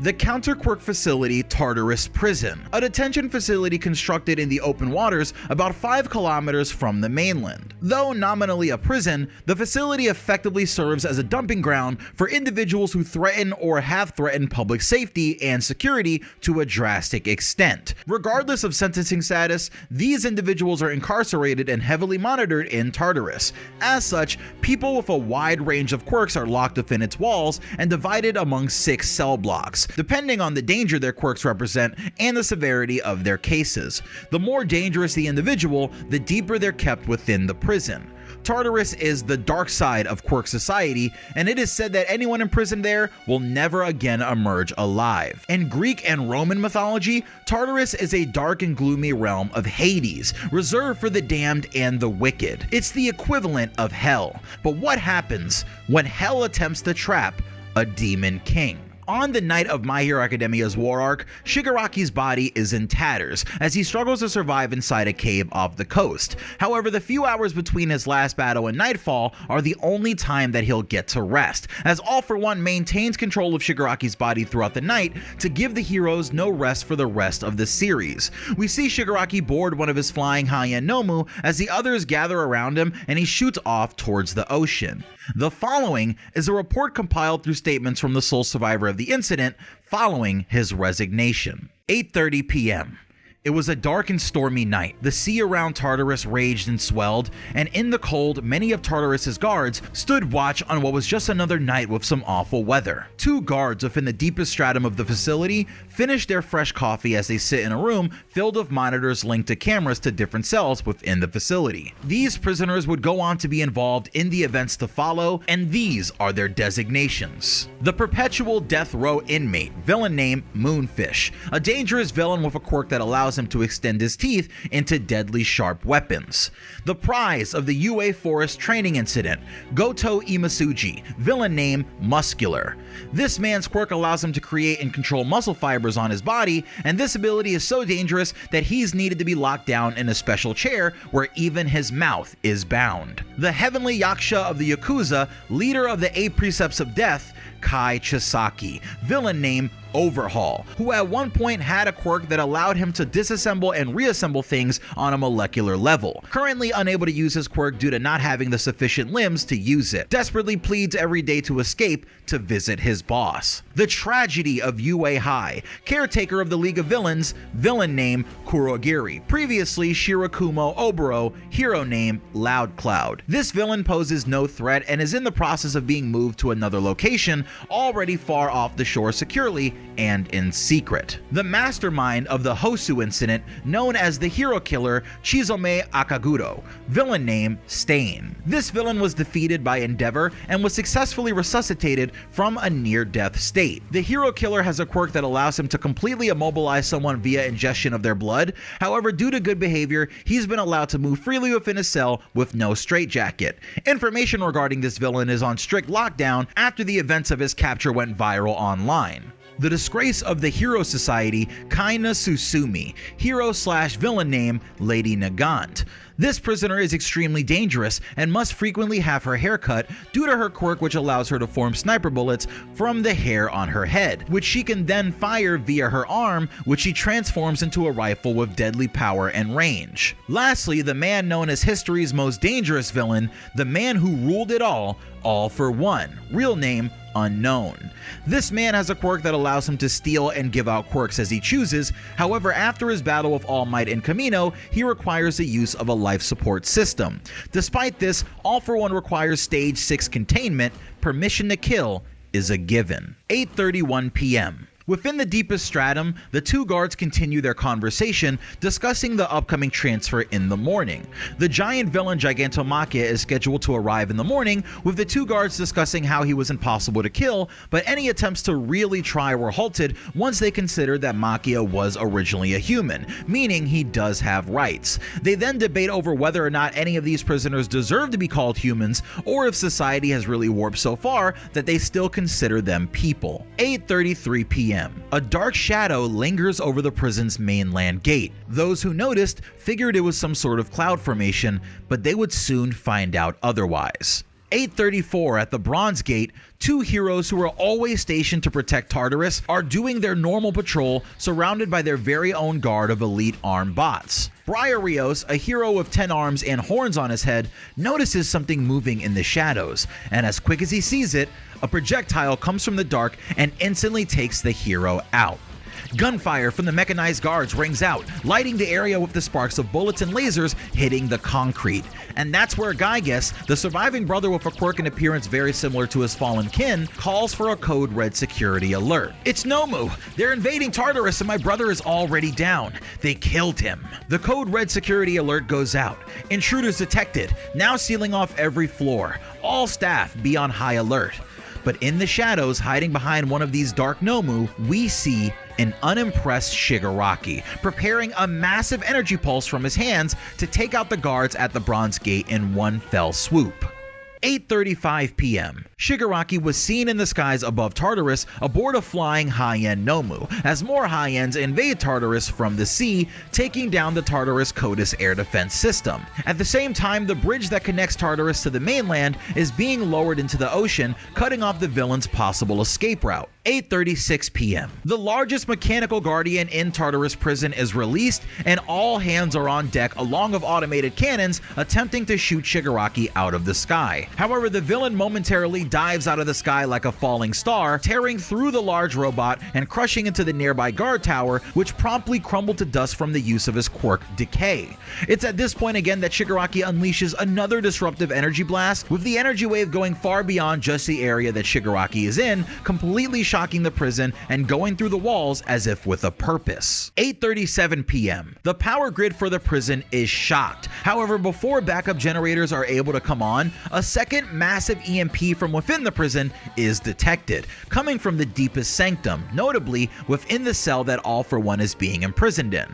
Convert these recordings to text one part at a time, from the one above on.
The counter-quirk facility Tartarus Prison, a detention facility constructed in the open waters about 5 kilometers from the mainland. Though nominally a prison, the facility effectively serves as a dumping ground for individuals who threaten or have threatened public safety and security to a drastic extent. Regardless of sentencing status, these individuals are incarcerated and heavily monitored in Tartarus. As such, people with a wide range of quirks are locked within its walls and divided among 6 cell blocks, depending on the danger their quirks represent and the severity of their cases. The more dangerous the individual, the deeper they're kept within the prison. Tartarus is the dark side of quirk society, and it is said that anyone imprisoned there will never again emerge alive. In Greek and Roman mythology, Tartarus is a dark and gloomy realm of Hades, reserved for the damned and the wicked. It's the equivalent of hell. But what happens when hell attempts to trap a demon king? On the night of My Hero Academia's war arc, Shigaraki's body is in tatters as he struggles to survive inside a cave off the coast. However, the few hours between his last battle and nightfall are the only time that he'll get to rest, as All For One maintains control of Shigaraki's body throughout the night to give the heroes no rest for the rest of the series. We see Shigaraki board one of his flying Hien Nomu as the others gather around him and he shoots off towards the ocean. The following is a report compiled through statements from the sole survivor of the incident following his resignation. 8:30 p.m. It was a dark and stormy night. The sea around Tartarus raged and swelled, and in the cold, many of Tartarus's guards stood watch on what was just another night with some awful weather. 2 guards within the deepest stratum of the facility finish their fresh coffee as they sit in a room filled with monitors linked to cameras to different cells within the facility. These prisoners would go on to be involved in the events to follow, and these are their designations. The perpetual death row inmate, villain name Moonfish, a dangerous villain with a quirk that allows him to extend his teeth into deadly sharp weapons. The prize of the UA Forest training incident, Goto Imasuji, villain name Muscular. This man's quirk allows him to create and control muscle fibers on his body, and this ability is so dangerous that he's needed to be locked down in a special chair where even his mouth is bound. The heavenly Yaksha of the Yakuza, leader of the 8 precepts of death, Kai Chisaki, villain name Overhaul, who at one point had a quirk that allowed him to disassemble and reassemble things on a molecular level. Currently unable to use his quirk due to not having the sufficient limbs to use it. Desperately pleads every day to escape to visit his boss. The tragedy of UA High, caretaker of the League of Villains, villain name Kurogiri, previously Shirakumo Oboro, hero name Loud Cloud. This villain poses no threat and is in the process of being moved to another location, already far off the shore securely and in secret. The mastermind of the Hosu incident, known as the hero killer Chizome Akaguro, villain name Stain. This villain was defeated by Endeavor and was successfully resuscitated from a near-death state. The hero killer has a quirk that allows him to completely immobilize someone via ingestion of their blood. However, due to good behavior, he's been allowed to move freely within his cell with no straitjacket. Information regarding this villain is on strict lockdown after the events of his capture went viral online. The disgrace of the Hero Society, Kaina Susumi, hero/villain name Lady Nagant. This prisoner is extremely dangerous and must frequently have her hair cut due to her quirk, which allows her to form sniper bullets from the hair on her head, which she can then fire via her arm, which she transforms into a rifle with deadly power and range. Lastly, the man known as history's most dangerous villain, the man who ruled it all For One, real name unknown. This man has a quirk that allows him to steal and give out quirks as he chooses. However, after his battle with All Might and Kamino, he requires the use of a life support system. Despite this, All For One requires stage 6 containment. Permission to kill is a given. 8:31 p.m. Within the deepest stratum, the 2 guards continue their conversation, discussing the upcoming transfer in the morning. The giant villain Gigantomachia is scheduled to arrive in the morning, with the 2 guards discussing how he was impossible to kill, but any attempts to really try were halted once they considered that Machia was originally a human, meaning he does have rights. They then debate over whether or not any of these prisoners deserve to be called humans, or if society has really warped so far that they still consider them people. 8:33 p.m. A dark shadow lingers over the prison's mainland gate. Those who noticed figured it was some sort of cloud formation, but they would soon find out otherwise. 8:34 at the Bronze Gate, two heroes who are always stationed to protect Tartarus are doing their normal patrol surrounded by their very own guard of elite armed bots. Briareos, a hero with 10 arms and horns on his head, notices something moving in the shadows, and as quick as he sees it, a projectile comes from the dark and instantly takes the hero out. Gunfire from the mechanized guards rings out, lighting the area with the sparks of bullets and lasers hitting the concrete. And that's where Gyges, the surviving brother with a quirk and appearance very similar to his fallen kin, calls for a code red security alert. It's Nomu! They're invading Tartarus and my brother is already down. They killed him. The code red security alert goes out. Intruders detected, now sealing off every floor. All staff be on high alert. But in the shadows, hiding behind one of these dark Nomu, we see an unimpressed Shigaraki, preparing a massive energy pulse from his hands to take out the guards at the Bronze Gate in one fell swoop. 8:35 p.m. Shigaraki was seen in the skies above Tartarus aboard a flying high-end Nomu, as more high-ends invade Tartarus from the sea, taking down the Tartarus Codus air defense system. At the same time, the bridge that connects Tartarus to the mainland is being lowered into the ocean, cutting off the villain's possible escape route. 8:36 p.m. The largest mechanical guardian in Tartarus prison is released, and all hands are on deck along with automated cannons attempting to shoot Shigaraki out of the sky. However, the villain momentarily dives out of the sky like a falling star, tearing through the large robot and crushing into the nearby guard tower, which promptly crumbled to dust from the use of his quirk Decay. It's at this point again that Shigaraki unleashes another disruptive energy blast, with the energy wave going far beyond just the area that Shigaraki is in, completely shocking the prison and going through the walls as if with a purpose. 8:37 p.m. The power grid for the prison is shocked. However, before backup generators are able to come on, a second massive EMP from within the prison is detected, coming from the deepest sanctum, notably within the cell that All For One is being imprisoned in.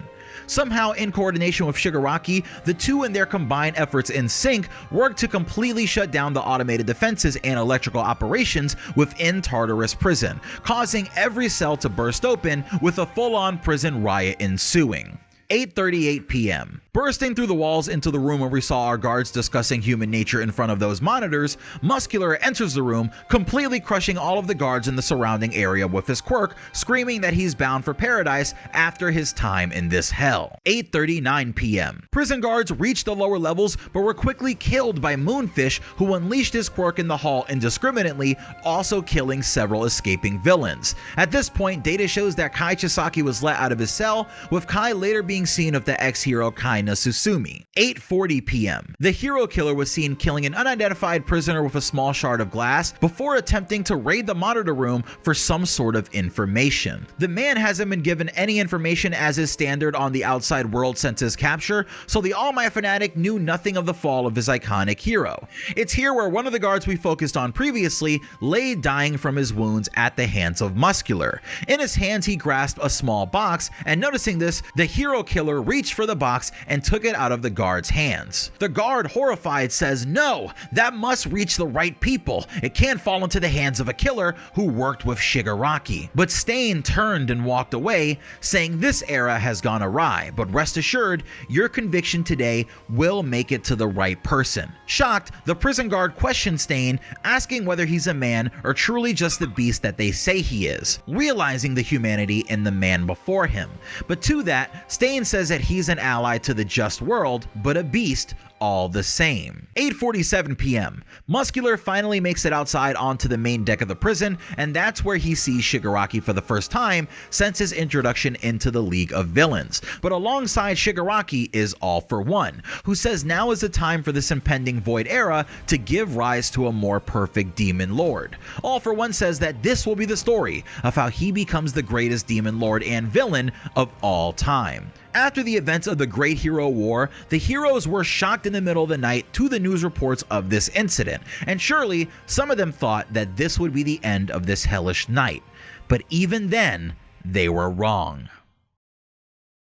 Somehow, in coordination with Shigaraki, the two and their combined efforts in sync work to completely shut down the automated defenses and electrical operations within Tartarus prison, causing every cell to burst open, with a full-on prison riot ensuing. 8:38 p.m. Bursting through the walls into the room where we saw our guards discussing human nature in front of those monitors, Muscular enters the room, completely crushing all of the guards in the surrounding area with his quirk, screaming that he's bound for paradise after his time in this hell. 8:39 p.m. Prison guards reached the lower levels but were quickly killed by Moonfish, who unleashed his quirk in the hall indiscriminately, also killing several escaping villains. At this point, data shows that Kai Chisaki was let out of his cell, with Kai later being seen with the ex-hero Kai Nasusumi. 8:40 p.m. The hero killer was seen killing an unidentified prisoner with a small shard of glass before attempting to raid the monitor room for some sort of information. The man hasn't been given any information as is standard on the outside world since his capture, so the All Might fanatic knew nothing of the fall of his iconic hero. It's here where one of the guards we focused on previously lay dying from his wounds at the hands of Muscular. In his hands he grasped a small box, and noticing this, the hero killer reached for the box and took it out of the guard's hands. The guard, horrified, says, "No, that must reach the right people. It can't fall into the hands of a killer who worked with Shigaraki." But Stain turned and walked away, saying this era has gone awry, but rest assured, your conviction today will make it to the right person. Shocked, the prison guard questioned Stain, asking whether he's a man or truly just the beast that they say he is, realizing the humanity in the man before him. But to that, Stain says that he's an ally to the just world, but a beast all the same. 8:47 p.m. Muscular finally makes it outside onto the main deck of the prison, and that's where he sees Shigaraki for the first time since his introduction into the League of Villains. But alongside Shigaraki is All For One, who says now is the time for this impending Void era to give rise to a more perfect Demon Lord. All For One says that this will be the story of how he becomes the greatest Demon Lord and villain of all time. After the events of the Great Hero War, the heroes were shocked in the middle of the night to the news reports of this incident, and surely some of them thought that this would be the end of this hellish night. But even then, they were wrong.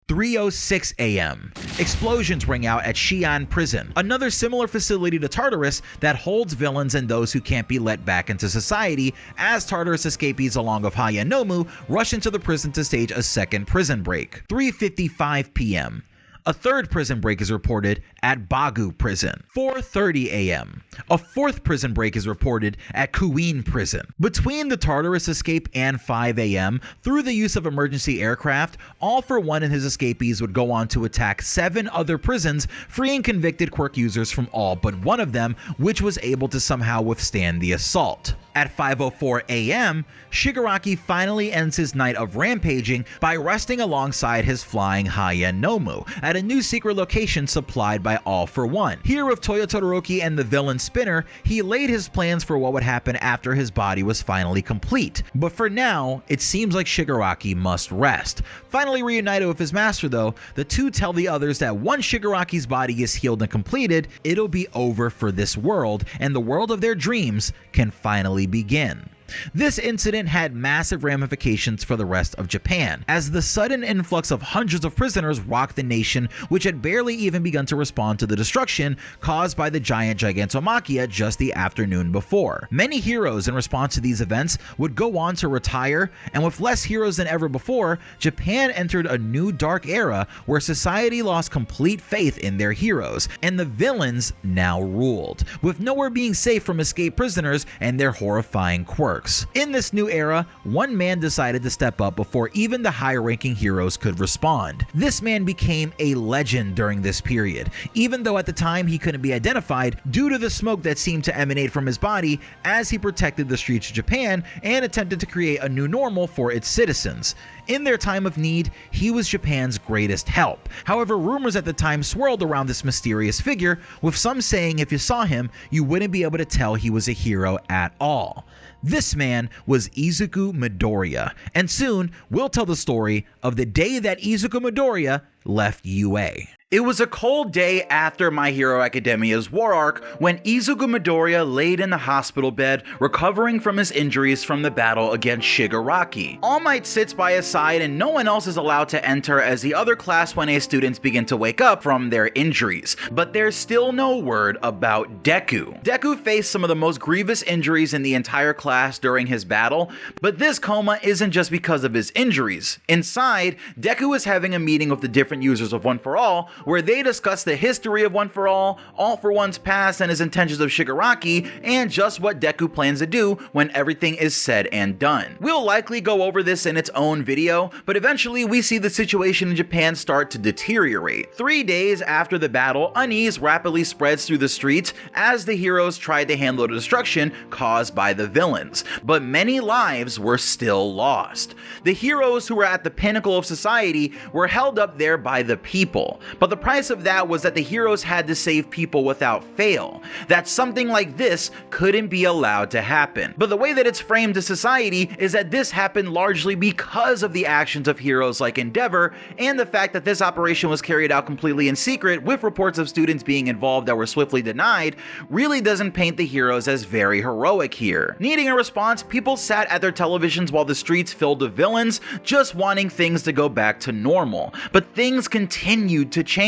3:06 a.m. Explosions ring out at Xi'an Prison, another similar facility to Tartarus that holds villains and those who can't be let back into society, as Tartarus escapees along with Hayanomu rush into the prison to stage a second prison break. 3:55 p.m. A third prison break is reported at Bagu Prison. 4:30 a.m. A fourth prison break is reported at Kuin Prison. Between the Tartarus escape and 5 a.m., through the use of emergency aircraft, All For One and his escapees would go on to attack 7 other prisons, freeing convicted quirk users from all but one of them, which was able to somehow withstand the assault. At 5:04 a.m., Shigaraki finally ends his night of rampaging by resting alongside his flying Haien Nomu at a new secret location supplied by All For One. Here with Toyo Todoroki and the villain Spinner, he laid his plans for what would happen after his body was finally complete. But for now, it seems like Shigaraki must rest. Finally reunited with his master though, the two tell the others that once Shigaraki's body is healed and completed, it'll be over for this world, and the world of their dreams can finally begin. This incident had massive ramifications for the rest of Japan, as the sudden influx of hundreds of prisoners rocked the nation, which had barely even begun to respond to the destruction caused by the giant Gigantomachia just the afternoon before. Many heroes in response to these events would go on to retire, and with less heroes than ever before, Japan entered a new dark era where society lost complete faith in their heroes, and the villains now ruled, with nowhere being safe from escaped prisoners and their horrifying quirks. In this new era, one man decided to step up before even the high-ranking heroes could respond. This man became a legend during this period, even though at the time he couldn't be identified due to the smoke that seemed to emanate from his body as he protected the streets of Japan and attempted to create a new normal for its citizens. In their time of need, he was Japan's greatest help. However, rumors at the time swirled around this mysterious figure, with some saying if you saw him, you wouldn't be able to tell he was a hero at all. This man was Izuku Midoriya, and soon we'll tell the story of the day that Izuku Midoriya left UA. It was a cold day after My Hero Academia's war arc when Izuku Midoriya laid in the hospital bed recovering from his injuries from the battle against Shigaraki. All Might sits by his side and no one else is allowed to enter as the other Class 1A students begin to wake up from their injuries. But there's still no word about Deku. Deku faced some of the most grievous injuries in the entire class during his battle, but this coma isn't just because of his injuries. Inside, Deku is having a meeting with the different users of One For All, where they discuss the history of One For All For One's past and his intentions of Shigaraki, and just what Deku plans to do when everything is said and done. We'll likely go over this in its own video, but eventually we see the situation in Japan start to deteriorate. 3 days after the battle, unease rapidly spreads through the streets as the heroes tried to handle the destruction caused by the villains, but many lives were still lost. The heroes who were at the pinnacle of society were held up there by the people, but the price of that was that the heroes had to save people without fail. That something like this couldn't be allowed to happen. But the way that it's framed to society is that this happened largely because of the actions of heroes like Endeavor, and the fact that this operation was carried out completely in secret with reports of students being involved that were swiftly denied really doesn't paint the heroes as very heroic here. Needing a response, people sat at their televisions while the streets filled with villains, just wanting things to go back to normal. But things continued to change.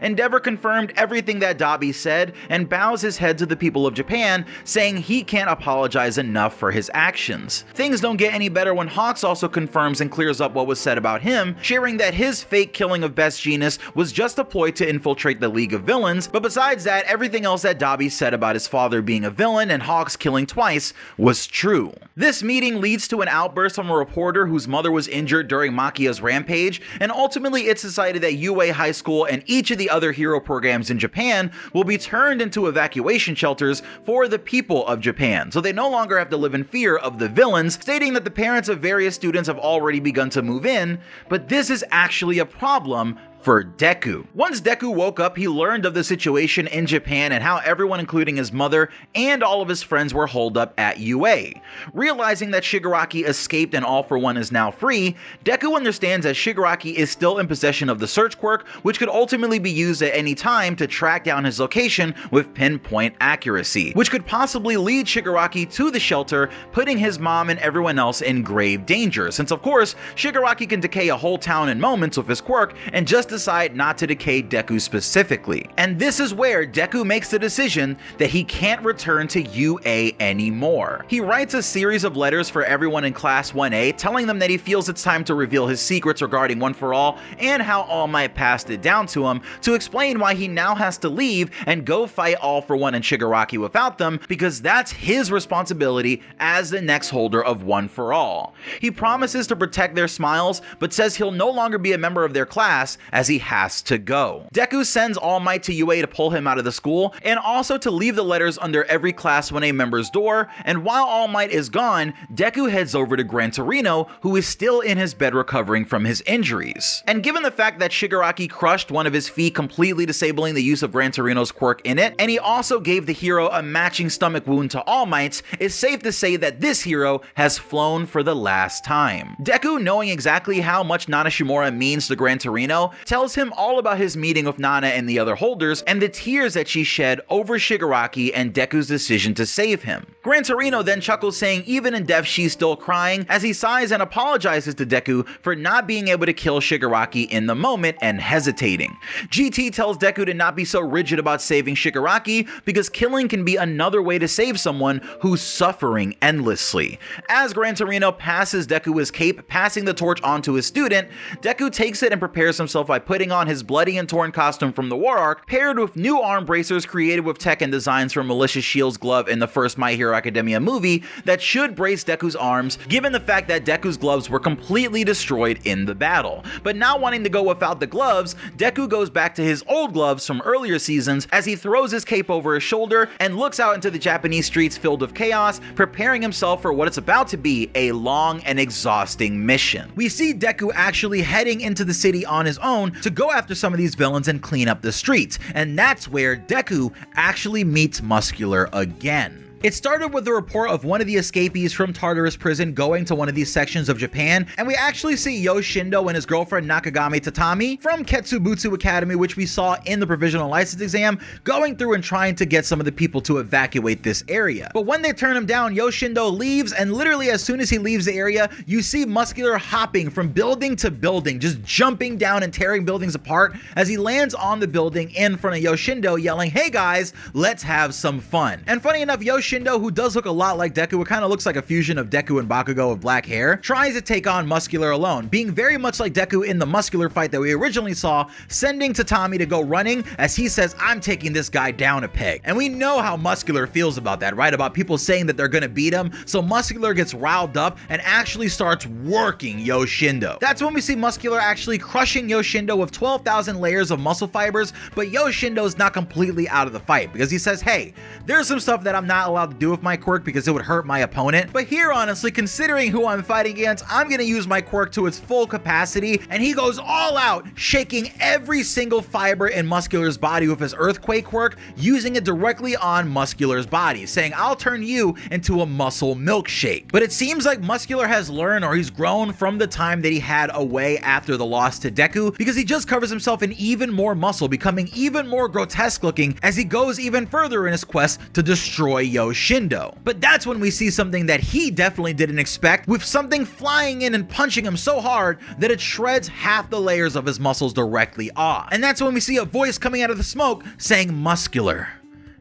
Endeavor confirmed everything that Dabi said and bows his head to the people of Japan, saying he can't apologize enough for his actions. Things don't get any better when Hawks also confirms and clears up what was said about him, sharing that his fake killing of Best Jeanist was just a ploy to infiltrate the League of Villains, but besides that, everything else that Dabi said about his father being a villain and Hawks killing twice was true. This meeting leads to an outburst from a reporter whose mother was injured during Makia's rampage, and ultimately it's decided that UA High School and each of the other hero programs in Japan will be turned into evacuation shelters for the people of Japan, so they no longer have to live in fear of the villains, stating that the parents of various students have already begun to move in, but this is actually a problem for Deku. Once Deku woke up, he learned of the situation in Japan and how everyone, including his mother and all of his friends, were holed up at UA. Realizing that Shigaraki escaped and All For One is now free, Deku understands that Shigaraki is still in possession of the search quirk, which could ultimately be used at any time to track down his location with pinpoint accuracy, which could possibly lead Shigaraki to the shelter, putting his mom and everyone else in grave danger, since of course, Shigaraki can decay a whole town in moments with his quirk, and just decide not to decay Deku specifically. And this is where Deku makes the decision that he can't return to UA anymore. He writes a series of letters for everyone in Class 1A, telling them that he feels it's time to reveal his secrets regarding One For All and how All Might passed it down to him, to explain why he now has to leave and go fight All For One and Shigaraki without them, because that's his responsibility as the next holder of One For All. He promises to protect their smiles, but says he'll no longer be a member of their class as he has to go. Deku sends All Might to UA to pull him out of the school, and also to leave the letters under every Class 1A member's door, and while All Might is gone, Deku heads over to Gran Torino, who is still in his bed recovering from his injuries. And given the fact that Shigaraki crushed one of his feet, completely disabling the use of Gran Torino's quirk in it, and he also gave the hero a matching stomach wound to All Might's, it's safe to say that this hero has flown for the last time. Deku, knowing exactly how much Nana Shimura means to Gran Torino, tells him all about his meeting with Nana and the other holders, and the tears that she shed over Shigaraki and Deku's decision to save him. Gran Torino then chuckles, saying even in death she's still crying, as he sighs and apologizes to Deku for not being able to kill Shigaraki in the moment and hesitating. GT tells Deku to not be so rigid about saving Shigaraki, because killing can be another way to save someone who's suffering endlessly. As Gran Torino passes Deku his cape, passing the torch on to his student, Deku takes it and prepares himself by putting on his bloody and torn costume from the War Arc, paired with new arm bracers created with tech and designs from Malicious Shield's glove in the first My Hero Academia movie that should brace Deku's arms, given the fact that Deku's gloves were completely destroyed in the battle. But not wanting to go without the gloves, Deku goes back to his old gloves from earlier seasons as he throws his cape over his shoulder and looks out into the Japanese streets filled with chaos, preparing himself for what it's about to be a long and exhausting mission. We see Deku actually heading into the city on his own to go after some of these villains and clean up the streets, and that's where Deku actually meets Muscular again. It started with the report of one of the escapees from Tartarus prison going to one of these sections of Japan, and we actually see Yoshindo and his girlfriend Nakagami Tatami from Ketsubutsu Academy, which we saw in the provisional license exam, going through and trying to get some of the people to evacuate this area. But when they turn him down, Yoshindo leaves, and literally as soon as he leaves the area, you see Muscular hopping from building to building, just jumping down and tearing buildings apart as he lands on the building in front of Yoshindo, yelling, "Hey guys, let's have some fun." And funny enough, Yoshindo, who does look a lot like Deku, it kind of looks like a fusion of Deku and Bakugo with black hair, tries to take on Muscular alone, being very much like Deku in the Muscular fight that we originally saw, sending Tatami to go running as he says, "I'm taking this guy down a peg." And we know how Muscular feels about that, right? About people saying that they're gonna beat him, so Muscular gets riled up and actually starts working Yoshindo. That's when we see Muscular actually crushing Yoshindo with 12,000 layers of muscle fibers, but Yoshindo's not completely out of the fight because he says, "Hey, there's some stuff that I'm not allowed to do with my quirk because it would hurt my opponent, but here, honestly, considering who I'm fighting against, I'm gonna use my quirk to its full capacity." And he goes all out, shaking every single fiber in Muscular's body with his earthquake quirk, using it directly on Muscular's body, saying, "I'll turn you into a muscle milkshake." But it seems like Muscular has learned, or he's grown from the time that he had away after the loss to Deku, because he just covers himself in even more muscle, becoming even more grotesque looking as he goes even further in his quest to destroy Yoshindo. But that's when we see something that he definitely didn't expect, with something flying in and punching him so hard that it shreds half the layers of his muscles directly off. And that's when we see a voice coming out of the smoke saying, "Muscular.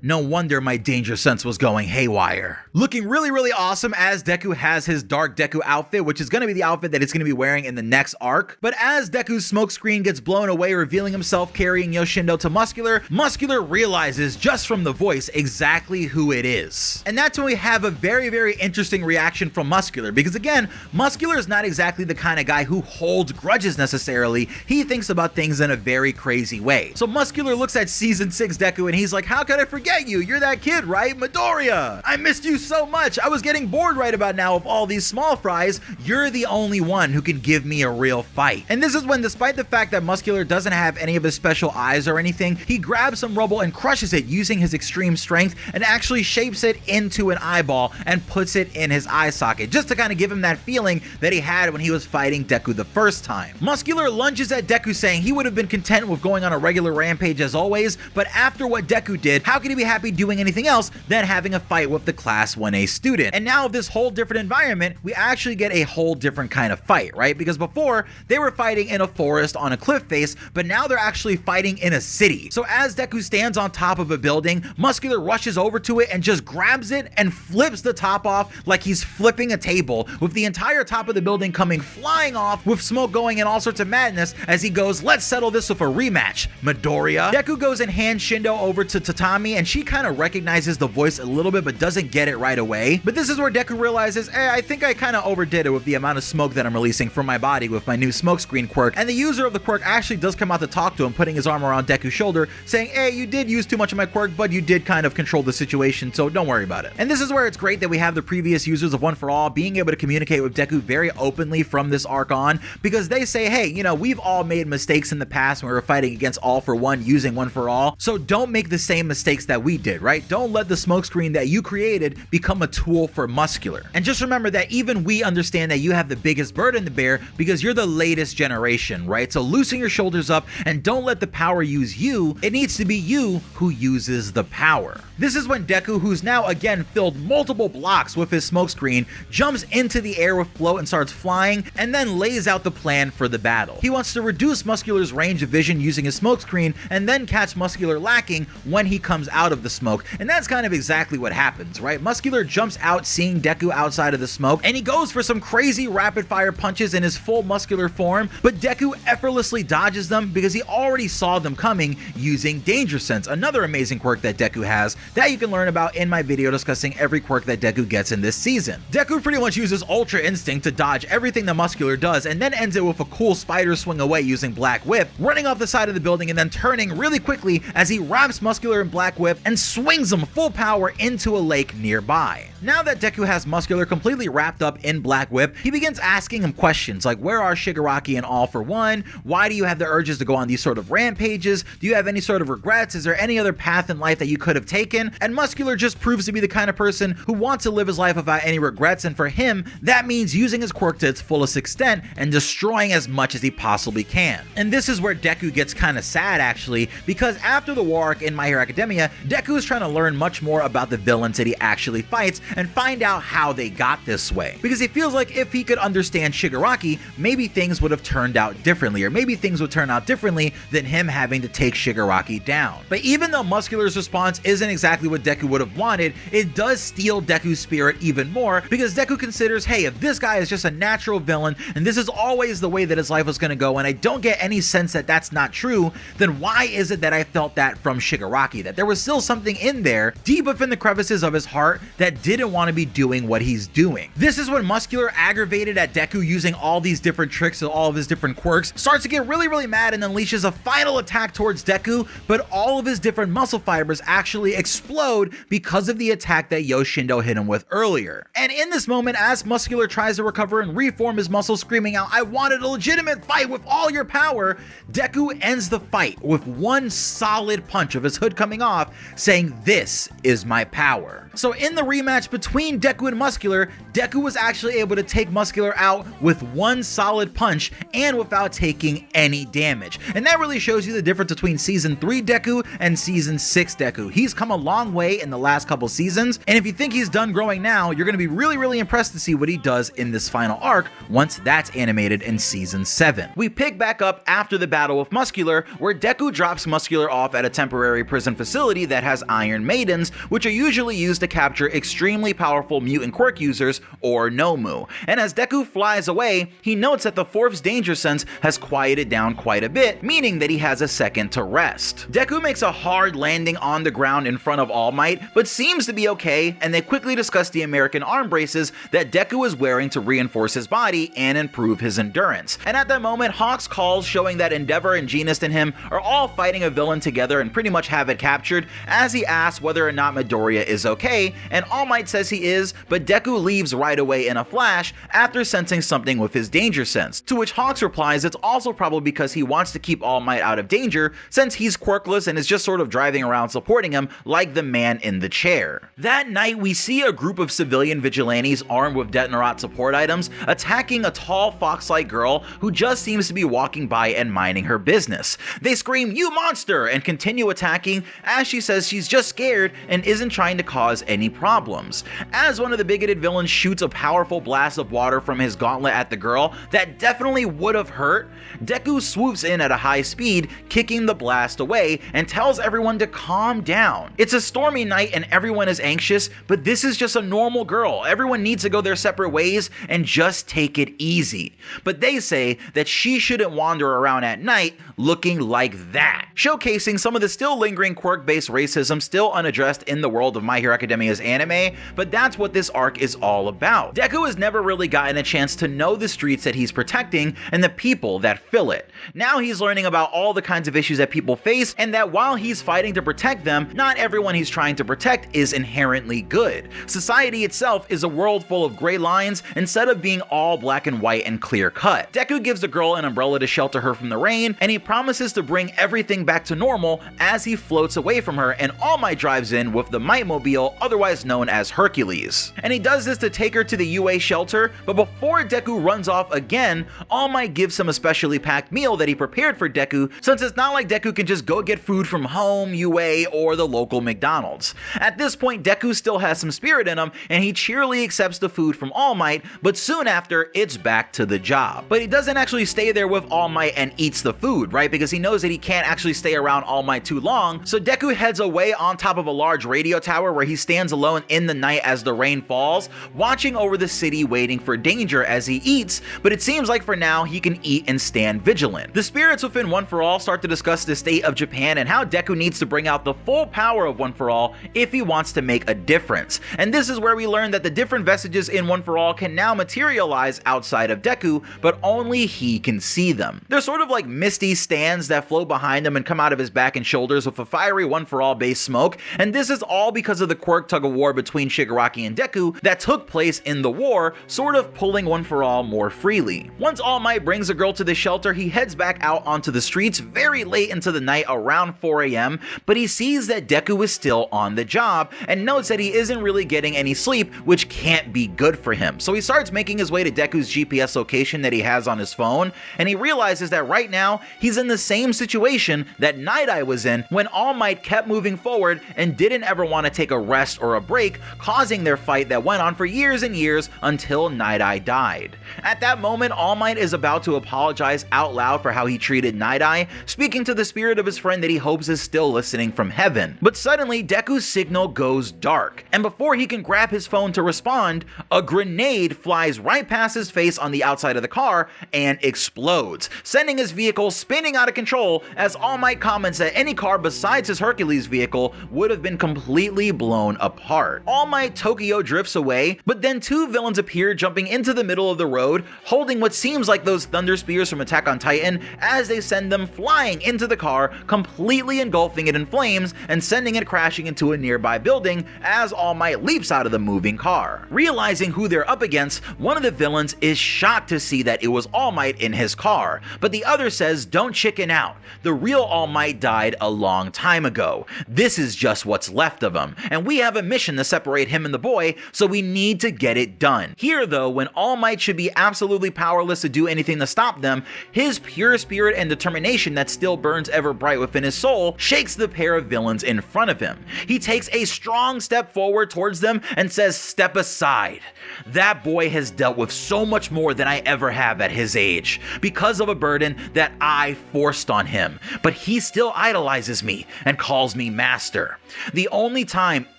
No wonder my danger sense was going haywire." Looking really, really awesome as Deku has his Dark Deku outfit, which is going to be the outfit that he's going to be wearing in the next arc. But as Deku's smoke screen gets blown away, revealing himself carrying Yoshindo to Muscular, Muscular realizes just from the voice exactly who it is. And that's when we have a very, very interesting reaction from Muscular, because again, Muscular is not exactly the kind of guy who holds grudges necessarily. He thinks about things in a very crazy way. So Muscular looks at Season 6 Deku and he's like, "How could I forget you? You're that kid, right? Midoriya. I missed you so much. I was getting bored right about now of all these small fries. You're the only one who can give me a real fight." And this is when, despite the fact that Muscular doesn't have any of his special eyes or anything, he grabs some rubble and crushes it using his extreme strength and actually shapes it into an eyeball and puts it in his eye socket, just to kind of give him that feeling that he had when he was fighting Deku the first time. Muscular lunges at Deku, saying he would have been content with going on a regular rampage as always, but after what Deku did, how could he be perfectly happy doing anything else than having a fight with the Class 1A student. And now with this whole different environment, we actually get a whole different kind of fight, right? Because before, they were fighting in a forest on a cliff face, but now they're actually fighting in a city. So as Deku stands on top of a building, Muscular rushes over to it and just grabs it and flips the top off like he's flipping a table, with the entire top of the building coming flying off, with smoke going and all sorts of madness as he goes, "Let's settle this with a rematch, Midoriya." Deku goes and hands Shindo over to Tatami, and she kind of recognizes the voice a little bit but doesn't get it right away. But this is where Deku realizes, hey, I think I kind of overdid it with the amount of smoke that I'm releasing from my body with my new smokescreen quirk. And the user of the quirk actually does come out to talk to him, putting his arm around Deku's shoulder, saying, hey, you did use too much of my quirk, but you did kind of control the situation, so don't worry about it. And this is where it's great that we have the previous users of One For All being able to communicate with Deku very openly from this arc on, because they say, hey, you know, we've all made mistakes in the past when we were fighting against All For One using One For All, so don't make the same mistakes that we did, right? Don't let the smokescreen that you created become a tool for Muscular. And just remember that even we understand that you have the biggest burden to bear because you're the latest generation, right? So loosen your shoulders up and don't let the power use you. It needs to be you who uses the power. This is when Deku, who's now again filled multiple blocks with his smokescreen, jumps into the air with float and starts flying, and then lays out the plan for the battle. He wants to reduce Muscular's range of vision using his smokescreen and then catch Muscular lacking when he comes out of the smoke, and that's kind of exactly what happens, right? Muscular jumps out seeing Deku outside of the smoke, and he goes for some crazy rapid fire punches in his full muscular form, but Deku effortlessly dodges them because he already saw them coming using Danger Sense, another amazing quirk that Deku has that you can learn about in my video discussing every quirk that Deku gets in this season. Deku pretty much uses Ultra Instinct to dodge everything that Muscular does, and then ends it with a cool spider swing away using Black Whip, running off the side of the building and then turning really quickly as he wraps Muscular in Black Whip and swings him full power into a lake nearby. Now that Deku has Muscular completely wrapped up in Black Whip, he begins asking him questions like, where are Shigaraki and All For One? Why do you have the urges to go on these sort of rampages? Do you have any sort of regrets? Is there any other path in life that you could have taken? And Muscular just proves to be the kind of person who wants to live his life without any regrets, and for him, that means using his quirk to its fullest extent and destroying as much as he possibly can. And this is where Deku gets kind of sad actually, because after the war arc in My Hero Academia, Deku is trying to learn much more about the villains that he actually fights and find out how they got this way. Because he feels like if he could understand Shigaraki, maybe things would have turned out differently, or maybe things would turn out differently than him having to take Shigaraki down. But even though Muscular's response isn't exactly what Deku would have wanted, it does steal Deku's spirit even more, because Deku considers, hey, if this guy is just a natural villain and this is always the way that his life was going to go, and I don't get any sense that that's not true, then why is it that I felt that from Shigaraki, that there was still something in there deep within the crevices of his heart that didn't want to be doing what he's doing? This is when Muscular, aggravated at Deku using all these different tricks and all of his different quirks, starts to get really mad and unleashes a final attack towards Deku, but all of his different muscle fibers actually explode because of the attack that Yoshindo hit him with earlier. And in this moment, as Muscular tries to recover and reform his muscles, screaming out, I wanted a legitimate fight with all your power, Deku ends the fight with one solid punch of his hood coming off, saying, this is my power. So in the rematch between Deku and Muscular, Deku was actually able to take Muscular out with one solid punch and without taking any damage. And that really shows you the difference between Season 3 Deku and Season 6 Deku. He's come a long way in the last couple seasons, and if you think he's done growing now, you're going to be really impressed to see what he does in this final arc once that's animated in Season 7. We pick back up after the battle with Muscular, where Deku drops Muscular off at a temporary prison facility that has Iron Maidens, which are usually used to capture extremely powerful mutant quirk users, or Nomu. And as Deku flies away, he notes that the Fourth's Danger Sense has quieted down quite a bit, meaning that he has a second to rest. Deku makes a hard landing on the ground in front of All Might, but seems to be okay, and they quickly discuss the American arm braces that Deku is wearing to reinforce his body and improve his endurance. And at that moment, Hawks calls, showing that Endeavor and Genist and him are all fighting a villain together and pretty much have it captured, as he asks whether or not Midoriya is okay, okay, and All Might says he is, but Deku leaves right away in a flash after sensing something with his danger sense, to which Hawks replies it's also probably because he wants to keep All Might out of danger since he's quirkless and is just sort of driving around supporting him like the man in the chair. That night, we see a group of civilian vigilantes armed with Detonarot support items attacking a tall fox-like girl who just seems to be walking by and minding her business. They scream, "You monster!" and continue attacking as she says she's just scared and isn't trying to cause any problems. As one of the bigoted villains shoots a powerful blast of water from his gauntlet at the girl that definitely would have hurt, Deku swoops in at a high speed, kicking the blast away, and tells everyone to calm down. It's a stormy night and everyone is anxious, but this is just a normal girl. Everyone needs to go their separate ways and just take it easy. But they say that she shouldn't wander around at night looking like that, showcasing some of the still lingering quirk-based racism still unaddressed in the world of My Hero Academia's anime, but that's what this arc is all about. Deku has never really gotten a chance to know the streets that he's protecting and the people that fill it. Now he's learning about all the kinds of issues that people face, and that while he's fighting to protect them, not everyone he's trying to protect is inherently good. Society itself is a world full of gray lines instead of being all black and white and clear cut. Deku gives the girl an umbrella to shelter her from the rain, and he promises to bring everything back to normal as he floats away from her, and All Might drives in with the Might-Mobile, otherwise known as Hercules. And he does this to take her to the UA shelter, but before Deku runs off again, All Might gives him a specially packed meal that he prepared for Deku, since it's not like Deku can just go get food from home, UA, or the local McDonald's. At this point, Deku still has some spirit in him, and he cheerily accepts the food from All Might, but soon after, it's back to the job. But he doesn't actually stay there with All Might and eats the food, right? Because he knows that he can't actually stay around All Might too long, so Deku heads away on top of a large radio tower where he stands alone in the night as the rain falls, watching over the city waiting for danger as he eats, but it seems like for now he can eat and stand vigilant. The spirits within One For All start to discuss the state of Japan and how Deku needs to bring out the full power of One For All if he wants to make a difference. And this is where we learn that the different vestiges in One For All can now materialize outside of Deku, but only he can see them. They're sort of like misty stands that flow behind him and come out of his back and shoulders with a fiery One For All based smoke, and this is all because of the quirk tug of war between Shigaraki and Deku that took place in the war, sort of pulling One For All more freely. Once All Might brings the girl to the shelter, he heads back out onto the streets very late into the night, around 4 AM, but he sees that Deku is still on the job and notes that he isn't really getting any sleep, which can't be good for him. So he starts making his way to Deku's GPS location that he has on his phone, and he realizes that right now he's in the same situation that Night Eye was in when All Might kept moving forward and didn't ever want to take a rest or a break, causing their fight that went on for years and years until Night Eye died. At that moment, All Might is about to apologize out loud for how he treated Night Eye, speaking to the spirit of his friend that he hopes is still listening from heaven. But suddenly, Deku's signal goes dark, and before he can grab his phone to respond, a grenade flies right past his face on the outside of the car and explodes, sending his vehicle spinning out of control as All Might comments that any car besides his Hercules vehicle would have been completely blown apart. All Might Tokyo drifts away, but then two villains appear jumping into the middle of the road, holding what seems like those thunder spears from Attack on Titan as they send them flying into the car, completely engulfing it in flames and sending it crashing into a nearby building as All Might leaps out of the moving car. Realizing who they're up against, one of the villains is shocked to see that it was All Might in his car, but the other says don't chicken out. The real All Might died a long time ago. This is just what's left of him, and we have a mission to separate him and the boy, so we need to get it done. Here though, when All Might should be absolutely powerless to do anything to stop them, his pure spirit and determination that still burns ever bright within his soul shakes the pair of villains in front of him. He takes a strong step forward towards them and says, "Step aside. That boy has dealt with so much more than I ever have at his age, because of a burden that I forced on him, but he still idolizes me and calls me master. The only time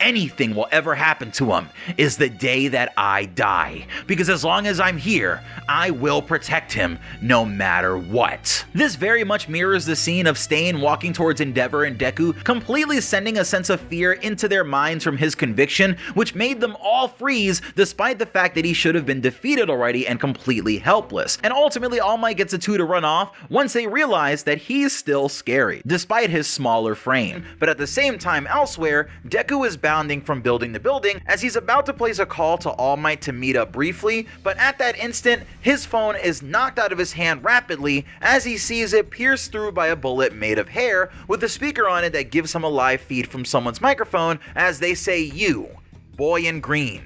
anything will ever happen to him is the day that I die, because as long as I'm here, I will protect him no matter what." This very much mirrors the scene of Stain walking towards Endeavor and Deku, completely sending a sense of fear into their minds from his conviction, which made them all freeze despite the fact that he should have been defeated already and completely helpless. And ultimately, All Might gets the two to run off once they realize that he's still scary, despite his smaller frame. But at the same time, elsewhere, Deku is bound responding from building to building as he's about to place a call to All Might to meet up briefly, but at that instant, his phone is knocked out of his hand rapidly as he sees it pierced through by a bullet made of hair with a speaker on it that gives him a live feed from someone's microphone as they say, "You, boy in green,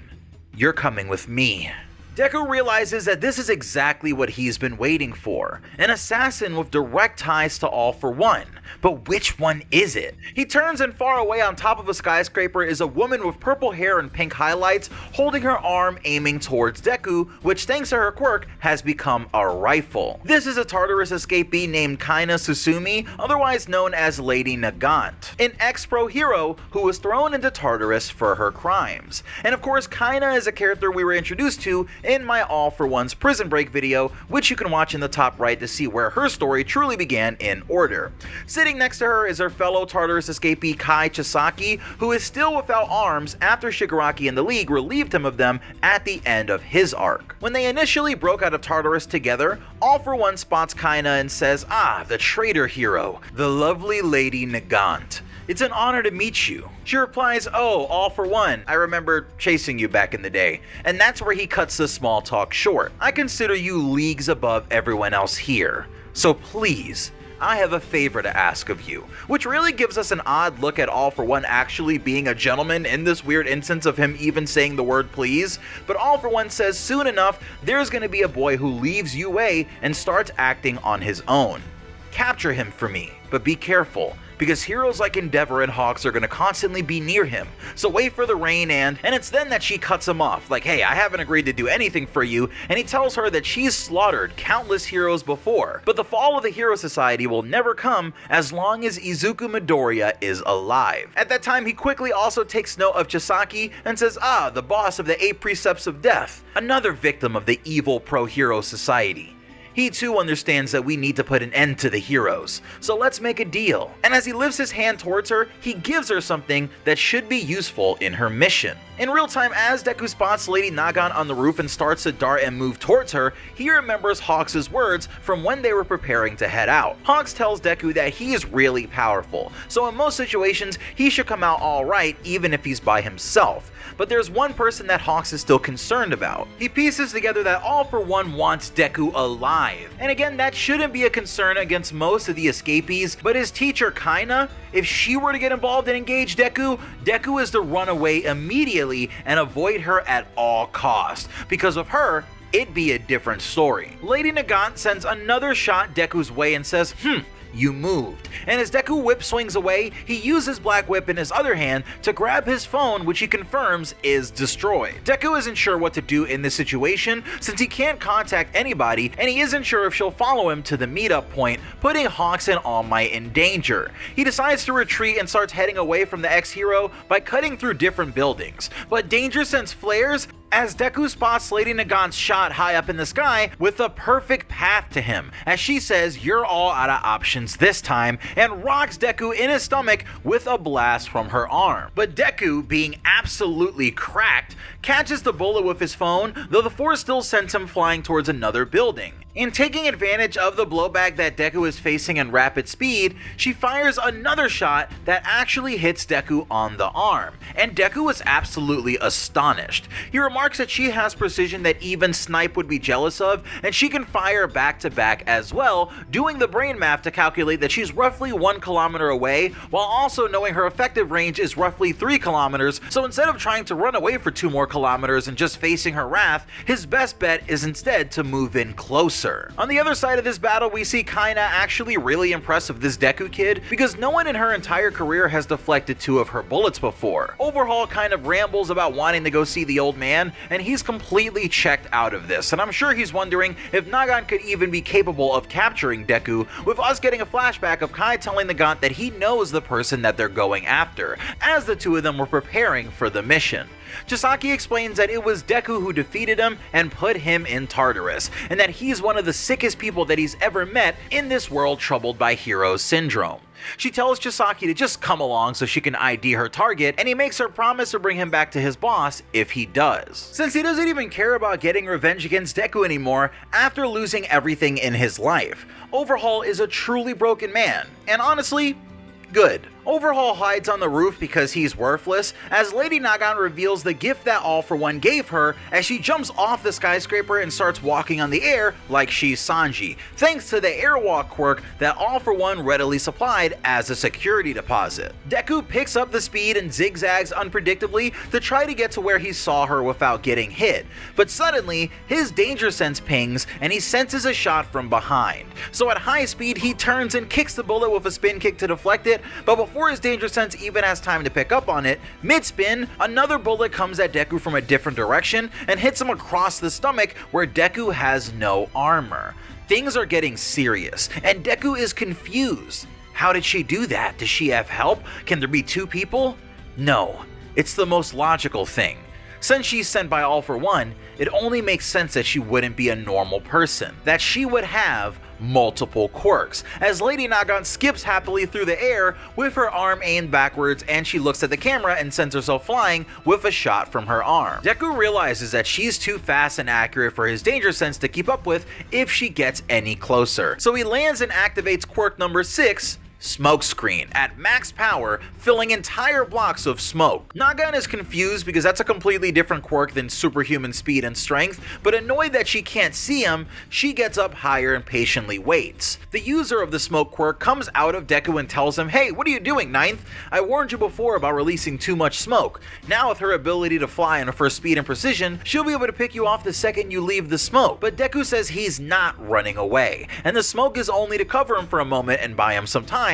you're coming with me." Deku realizes that this is exactly what he's been waiting for, an assassin with direct ties to All for One. But which one is it? He turns and far away on top of a skyscraper is a woman with purple hair and pink highlights holding her arm aiming towards Deku, which thanks to her quirk has become a rifle. This is a Tartarus escapee named Kaina Susumi, otherwise known as Lady Nagant, an ex-pro hero who was thrown into Tartarus for her crimes. And of course, Kaina is a character we were introduced to in my All for One's Prison Break video, which you can watch in the top right to see where her story truly began in order. Sitting next to her is her fellow Tartarus escapee Kai Chisaki, who is still without arms after Shigaraki and the League relieved him of them at the end of his arc. When they initially broke out of Tartarus together, All for One spots Kaina and says, "Ah, the traitor hero, the lovely Lady Nagant. It's an honor to meet you." She replies, "Oh, All for One, I remember chasing you back in the day." And that's where he cuts the small talk short. "I consider you leagues above everyone else here. So please, I have a favor to ask of you," which really gives us an odd look at All for One actually being a gentleman in this weird instance of him even saying the word please. But All for One says soon enough there's going to be a boy who leaves UA and starts acting on his own. Capture him for me, but be careful, because heroes like Endeavor and Hawks are going to constantly be near him, so wait for the rain. And it's then that she cuts him off, like, "Hey, I haven't agreed to do anything for you," and he tells her that she's slaughtered countless heroes before, but the fall of the Hero Society will never come as long as Izuku Midoriya is alive. At that time, he quickly also takes note of Chisaki and says, "Ah, the boss of the 8 Precepts of Death, another victim of the evil pro-Hero Society. He too understands that we need to put an end to the heroes, so let's make a deal." And as he lifts his hand towards her, he gives her something that should be useful in her mission. In real time, as Deku spots Lady Nagant on the roof and starts to dart and move towards her, he remembers Hawks' words from when they were preparing to head out. Hawks tells Deku that he is really powerful, so in most situations, he should come out alright even if he's by himself. But there's one person that Hawks is still concerned about. He pieces together that All for One wants Deku alive. And again, that shouldn't be a concern against most of the escapees, but his teacher Kaina, if she were to get involved and engage Deku, Deku is to run away immediately and avoid her at all costs. Because of her, it'd be a different story. Lady Nagant sends another shot Deku's way and says, "You moved." And as Deku whip swings away, he uses Black Whip in his other hand to grab his phone, which he confirms is destroyed. Deku isn't sure what to do in this situation since he can't contact anybody, and he isn't sure if she'll follow him to the meetup point, putting Hawks and All Might in danger. He decides to retreat and starts heading away from the ex-hero by cutting through different buildings. But danger sends flares as Deku spots Lady Nagant's shot high up in the sky with a perfect path to him, as she says, "You're all out of options this time," and rocks Deku in his stomach with a blast from her arm. But Deku, being absolutely cracked, catches the bullet with his phone, though the force still sends him flying towards another building. And taking advantage of the blowback that Deku is facing in rapid speed, she fires another shot that actually hits Deku on the arm, and Deku is absolutely astonished. He remarks that she has precision that even Snipe would be jealous of, and she can fire back to back as well, doing the brain math to calculate that she's roughly 1 kilometer away, while also knowing her effective range is roughly 3 kilometers, so instead of trying to run away for 2 more kilometers and just facing her wrath, his best bet is instead to move in closer. On the other side of this battle, we see Kaina actually really impressed with this Deku kid, because no one in her entire career has deflected 2 of her bullets before. Overhaul kind of rambles about wanting to go see the old man, and he's completely checked out of this, and I'm sure he's wondering if Nagant could even be capable of capturing Deku, with us getting a flashback of Kai telling Nagant that he knows the person that they're going after, as the 2 of them were preparing for the mission. Chisaki explains that it was Deku who defeated him and put him in Tartarus, and that he's one of the sickest people that he's ever met in this world troubled by hero syndrome. She tells Chisaki to just come along so she can ID her target, and he makes her promise to bring him back to his boss if he does, since he doesn't even care about getting revenge against Deku anymore after losing everything in his life. Overhaul is a truly broken man, and honestly, good. Overhaul hides on the roof because he's worthless, as Lady Nagant reveals the gift that All For One gave her as she jumps off the skyscraper and starts walking on the air like she's Sanji, thanks to the airwalk quirk that All For One readily supplied as a security deposit. Deku picks up the speed and zigzags unpredictably to try to get to where he saw her without getting hit, but suddenly his danger sense pings and he senses a shot from behind. So at high speed he turns and kicks the bullet with a spin kick to deflect it, but before his danger sense even has time to pick up on it, mid-spin, another bullet comes at Deku from a different direction and hits him across the stomach where Deku has no armor. Things are getting serious, and Deku is confused. How did she do that? Does she have help? Can there be two people? No, it's the most logical thing. Since she's sent by All For One, it only makes sense that she wouldn't be a normal person, that she would have multiple quirks, as Lady Nagant skips happily through the air with her arm aimed backwards, and she looks at the camera and sends herself flying with a shot from her arm. Deku realizes that she's too fast and accurate for his danger sense to keep up with if she gets any closer, so he lands and activates quirk number 6, Smokescreen, at max power, filling entire blocks of smoke. Nagant is confused because that's a completely different quirk than superhuman speed and strength, but annoyed that she can't see him, she gets up higher and patiently waits. The user of the smoke quirk comes out of Deku and tells him, "Hey, what are you doing, Ninth? I warned you before about releasing too much smoke. Now with her ability to fly and for speed and precision, she'll be able to pick you off the second you leave the smoke." But Deku says he's not running away, and the smoke is only to cover him for a moment and buy him some time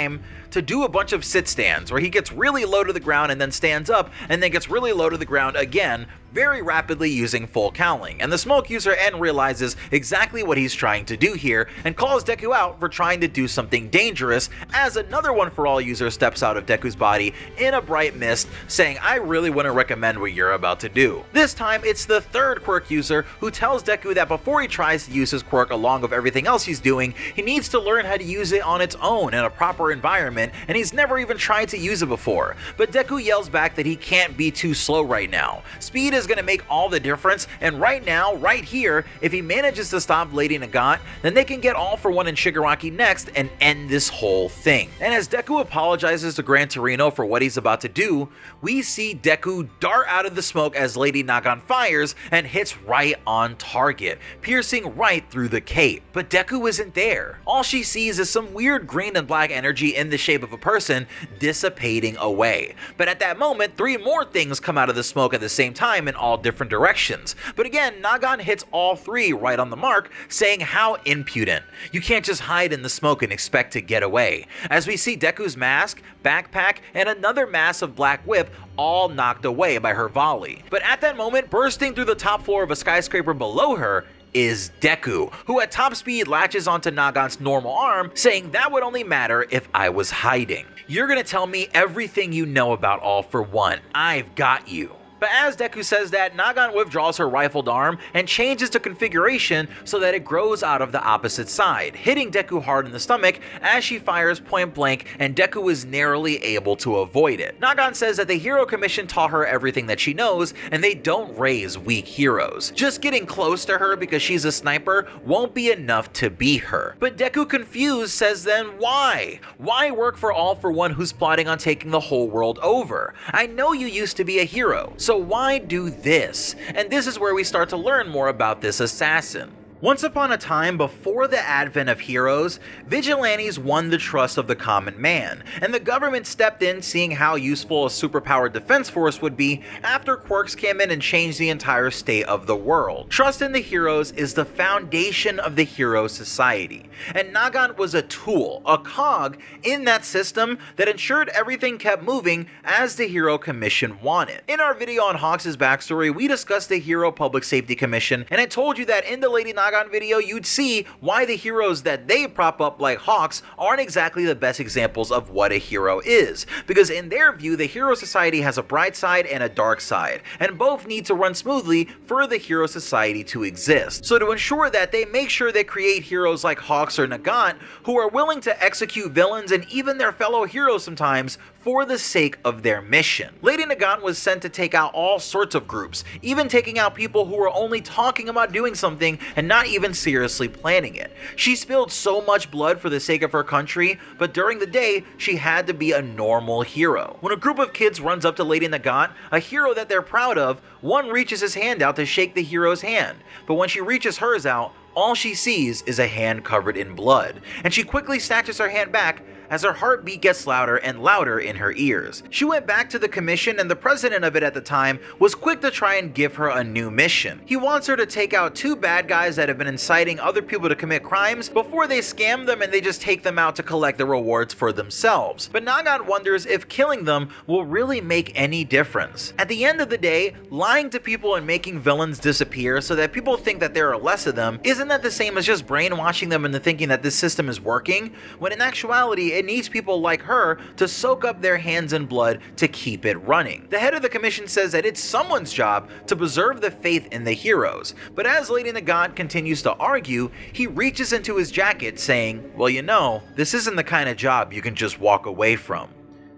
to do a bunch of sit stands where he gets really low to the ground and then stands up and then gets really low to the ground again very rapidly using full cowling, and the smoke user N realizes exactly what he's trying to do here and calls Deku out for trying to do something dangerous, as another One For All user steps out of Deku's body in a bright mist saying, "I really wouldn't recommend what you're about to do." This time it's the third quirk user who tells Deku that before he tries to use his quirk along with everything else he's doing, he needs to learn how to use it on its own in a proper environment, and he's never even tried to use it before. But Deku yells back that he can't be too slow right now. Speed is going to make all the difference, and right now, right here, if he manages to stop Lady Nagant, then they can get All For One and Shigaraki next and end this whole thing. And as Deku apologizes to Gran Torino for what he's about to do, we see Deku dart out of the smoke as Lady Nagant fires and hits right on target, piercing right through the cape. But Deku isn't there. All she sees is some weird green and black energy in the shape of a person dissipating away. But at that moment, 3 more things come out of the smoke at the same time in all different directions. But again, Nagant hits all 3 right on the mark, saying how impudent. You can't just hide in the smoke and expect to get away. As we see Deku's mask, backpack, and another massive black whip all knocked away by her volley. But at that moment, bursting through the top floor of a skyscraper below her is Deku, who at top speed latches onto Nagant's normal arm, saying that would only matter if I was hiding. You're gonna tell me everything you know about All For One. I've got you. But as Deku says that, Nagant withdraws her rifled arm and changes the configuration so that it grows out of the opposite side, hitting Deku hard in the stomach as she fires point blank, and Deku is narrowly able to avoid it. Nagant says that the Hero Commission taught her everything that she knows, and they don't raise weak heroes. Just getting close to her because she's a sniper won't be enough to beat her. But Deku, confused, says then why? Why work for All For One who's plotting on taking the whole world over? I know you used to be a hero, so why do this? And this is where we start to learn more about this assassin. Once upon a time, before the advent of heroes, vigilantes won the trust of the common man, and the government stepped in, seeing how useful a superpowered defense force would be after quirks came in and changed the entire state of the world. Trust in the heroes is the foundation of the hero society, and Nagant was a tool, a cog in that system that ensured everything kept moving as the Hero Commission wanted. In our video on Hawks' backstory, we discussed the Hero Public Safety Commission, and I told you that in the Lady Nagant video, you'd see why the heroes that they prop up like Hawks aren't exactly the best examples of what a hero is, because in their view, the hero society has a bright side and a dark side, and both need to run smoothly for the hero society to exist. So to ensure that, they make sure they create heroes like Hawks or Nagant who are willing to execute villains and even their fellow heroes sometimes for the sake of their mission. Lady Nagant was sent to take out all sorts of groups, even taking out people who were only talking about doing something and not not even seriously planning it. She spilled so much blood for the sake of her country, but during the day, she had to be a normal hero. When a group of kids runs up to Lady Nagant, a hero that they're proud of, one reaches his hand out to shake the hero's hand, but when she reaches hers out, all she sees is a hand covered in blood, and she quickly snatches her hand back as her heartbeat gets louder and louder in her ears. She went back to the commission, and the president of it at the time was quick to try and give her a new mission. He wants her to take out 2 bad guys that have been inciting other people to commit crimes before they scam them and they just take them out to collect the rewards for themselves. But Nagant wonders if killing them will really make any difference. At the end of the day, lying to people and making villains disappear so that people think that there are less of them, isn't that the same as just brainwashing them into thinking that this system is working, when in actuality it needs people like her to soak up their hands in blood to keep it running. The head of the commission says that it's someone's job to preserve the faith in the heroes, but as Lady Nagant continues to argue, he reaches into his jacket saying, well, you know, this isn't the kind of job you can just walk away from.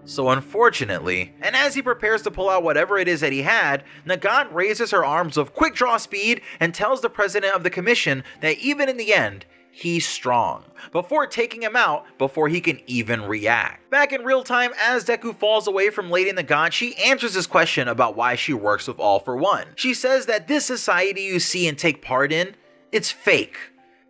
So unfortunately, and as he prepares to pull out whatever it is that he had, Nagant raises her arms with quick draw speed and tells the president of the commission that even in the end, he's strong, before taking him out before he can even react. Back in real time, as Deku falls away from Lady Nagant, she answers his question about why she works with All for One. She says that this society you see and take part in, it's fake.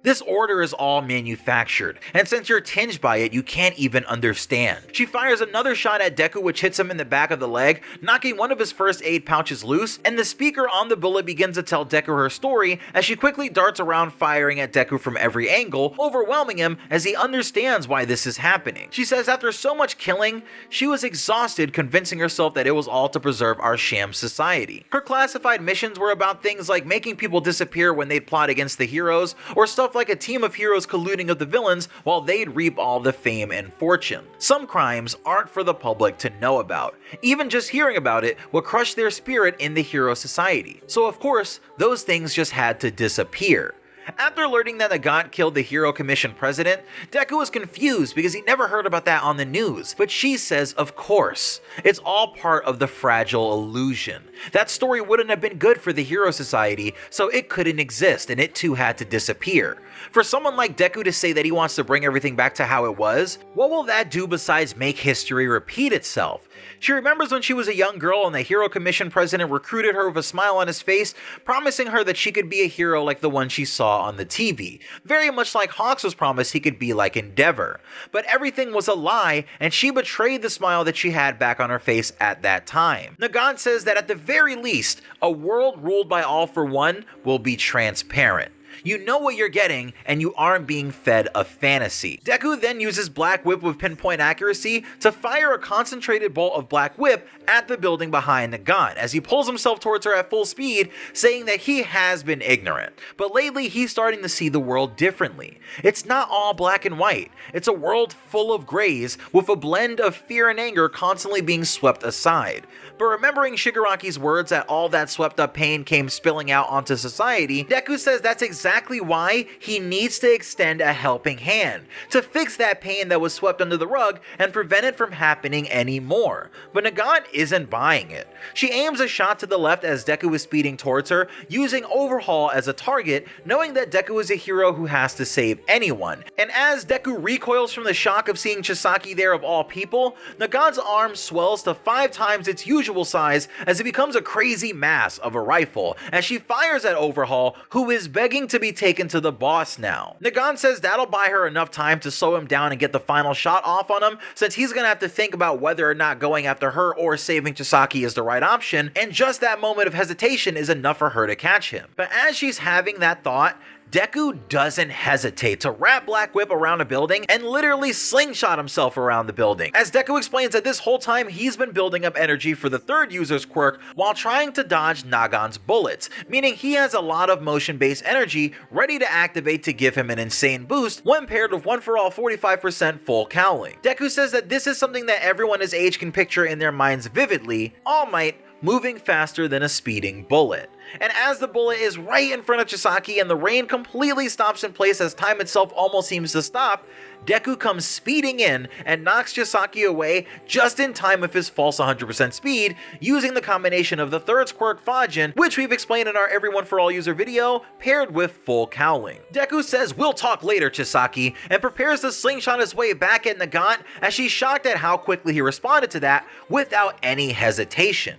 This order is all manufactured, and since you're tinged by it, you can't even understand. She fires another shot at Deku, which hits him in the back of the leg, knocking one of his first aid pouches loose, and the speaker on the bullet begins to tell Deku her story as she quickly darts around firing at Deku from every angle, overwhelming him as he understands why this is happening. She says after so much killing, she was exhausted convincing herself that it was all to preserve our sham society. Her classified missions were about things like making people disappear when they'd plot against the heroes, or stuff like a team of heroes colluding with the villains while they'd reap all the fame and fortune. Some crimes aren't for the public to know about. Even just hearing about it would crush their spirit in the hero society. So of course, those things just had to disappear. After learning that Nagant killed the Hero Commission president, Deku was confused because he never heard about that on the news, but she says of course, it's all part of the fragile illusion. That story wouldn't have been good for the Hero Society, so it couldn't exist and it too had to disappear. For someone like Deku to say that he wants to bring everything back to how it was, what will that do besides make history repeat itself? She remembers when she was a young girl and the Hero Commission president recruited her with a smile on his face, promising her that she could be a hero like the one she saw on the TV, very much like Hawks was promised he could be like Endeavor. But everything was a lie, and she betrayed the smile that she had back on her face at that time. Nagant says that at the very least, a world ruled by All for One will be transparent. You know what you're getting, and you aren't being fed a fantasy. Deku then uses Black Whip with pinpoint accuracy to fire a concentrated bolt of Black Whip at the building behind Nagant as he pulls himself towards her at full speed, saying that he has been ignorant. But lately, he's starting to see the world differently. It's not all black and white. It's a world full of grays, with a blend of fear and anger constantly being swept aside. But remembering Shigaraki's words that all that swept up pain came spilling out onto society, Deku says that's exactly why he needs to extend a helping hand, to fix that pain that was swept under the rug and prevent it from happening anymore. But Nagant isn't buying it. She aims a shot to the left as Deku is speeding towards her, using Overhaul as a target, knowing that Deku is a hero who has to save anyone. And as Deku recoils from the shock of seeing Chisaki there of all people, Nagant's arm swells to 5 times its usual size as it becomes a crazy mass of a rifle as she fires at Overhaul, who is begging to be taken to the boss now. Nagant says that'll buy her enough time to slow him down and get the final shot off on him, since he's gonna have to think about whether or not going after her or saving Chisaki is the right option, and just that moment of hesitation is enough for her to catch him. But as she's having that thought, Deku doesn't hesitate to wrap Black Whip around a building and literally slingshot himself around the building. As Deku explains that this whole time he's been building up energy for the third user's quirk while trying to dodge Nagant's bullets, meaning he has a lot of motion-based energy ready to activate to give him an insane boost when paired with 1-for-all 45% full cowling. Deku says that this is something that everyone his age can picture in their minds vividly: All Might moving faster than a speeding bullet. And as the bullet is right in front of Chisaki and the rain completely stops in place as time itself almost seems to stop, Deku comes speeding in and knocks Chisaki away just in time with his false 100% speed, using the combination of the third quirk Fajin, which we've explained in our Everyone for All user video, paired with full cowling. Deku says, "We'll talk later, Chisaki," and prepares to slingshot his way back at Nagant as she's shocked at how quickly he responded to that without any hesitation.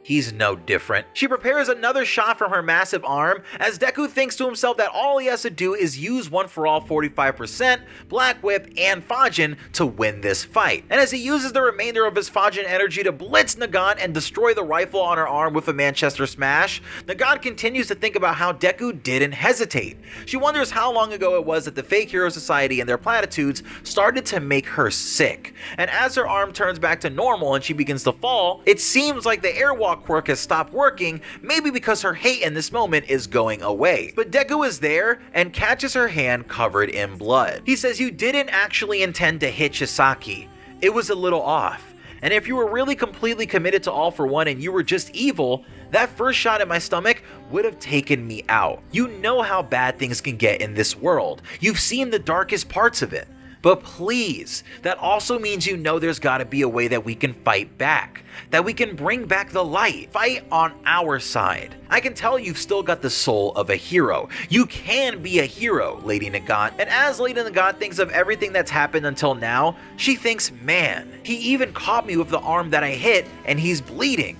He's no different. She prepares another shot from her massive arm as Deku thinks to himself that all he has to do is use one for all 45%, Black Whip, and Fajin to win this fight. And as he uses the remainder of his Fajin energy to blitz Nagant and destroy the rifle on her arm with a Manchester Smash, Nagant continues to think about how Deku didn't hesitate. She wonders how long ago it was that the fake hero society and their platitudes started to make her sick. And as her arm turns back to normal and she begins to fall, it seems like the airwalk quirk has stopped working, maybe because her hate in this moment is going away. But Deku is there and catches her hand covered in blood. He says, "You didn't actually intend to hit Chisaki. It was a little off. And if you were really completely committed to All for One and you were just evil, that first shot at my stomach would have taken me out. You know how bad things can get in this world. You've seen the darkest parts of it. But please, that also means you know there's gotta be a way that we can fight back. That we can bring back the light. Fight on our side. I can tell you've still got the soul of a hero. You can be a hero, Lady Nagant." And as Lady Nagant thinks of everything that's happened until now, she thinks, "Man, he even caught me with the arm that I hit and he's bleeding.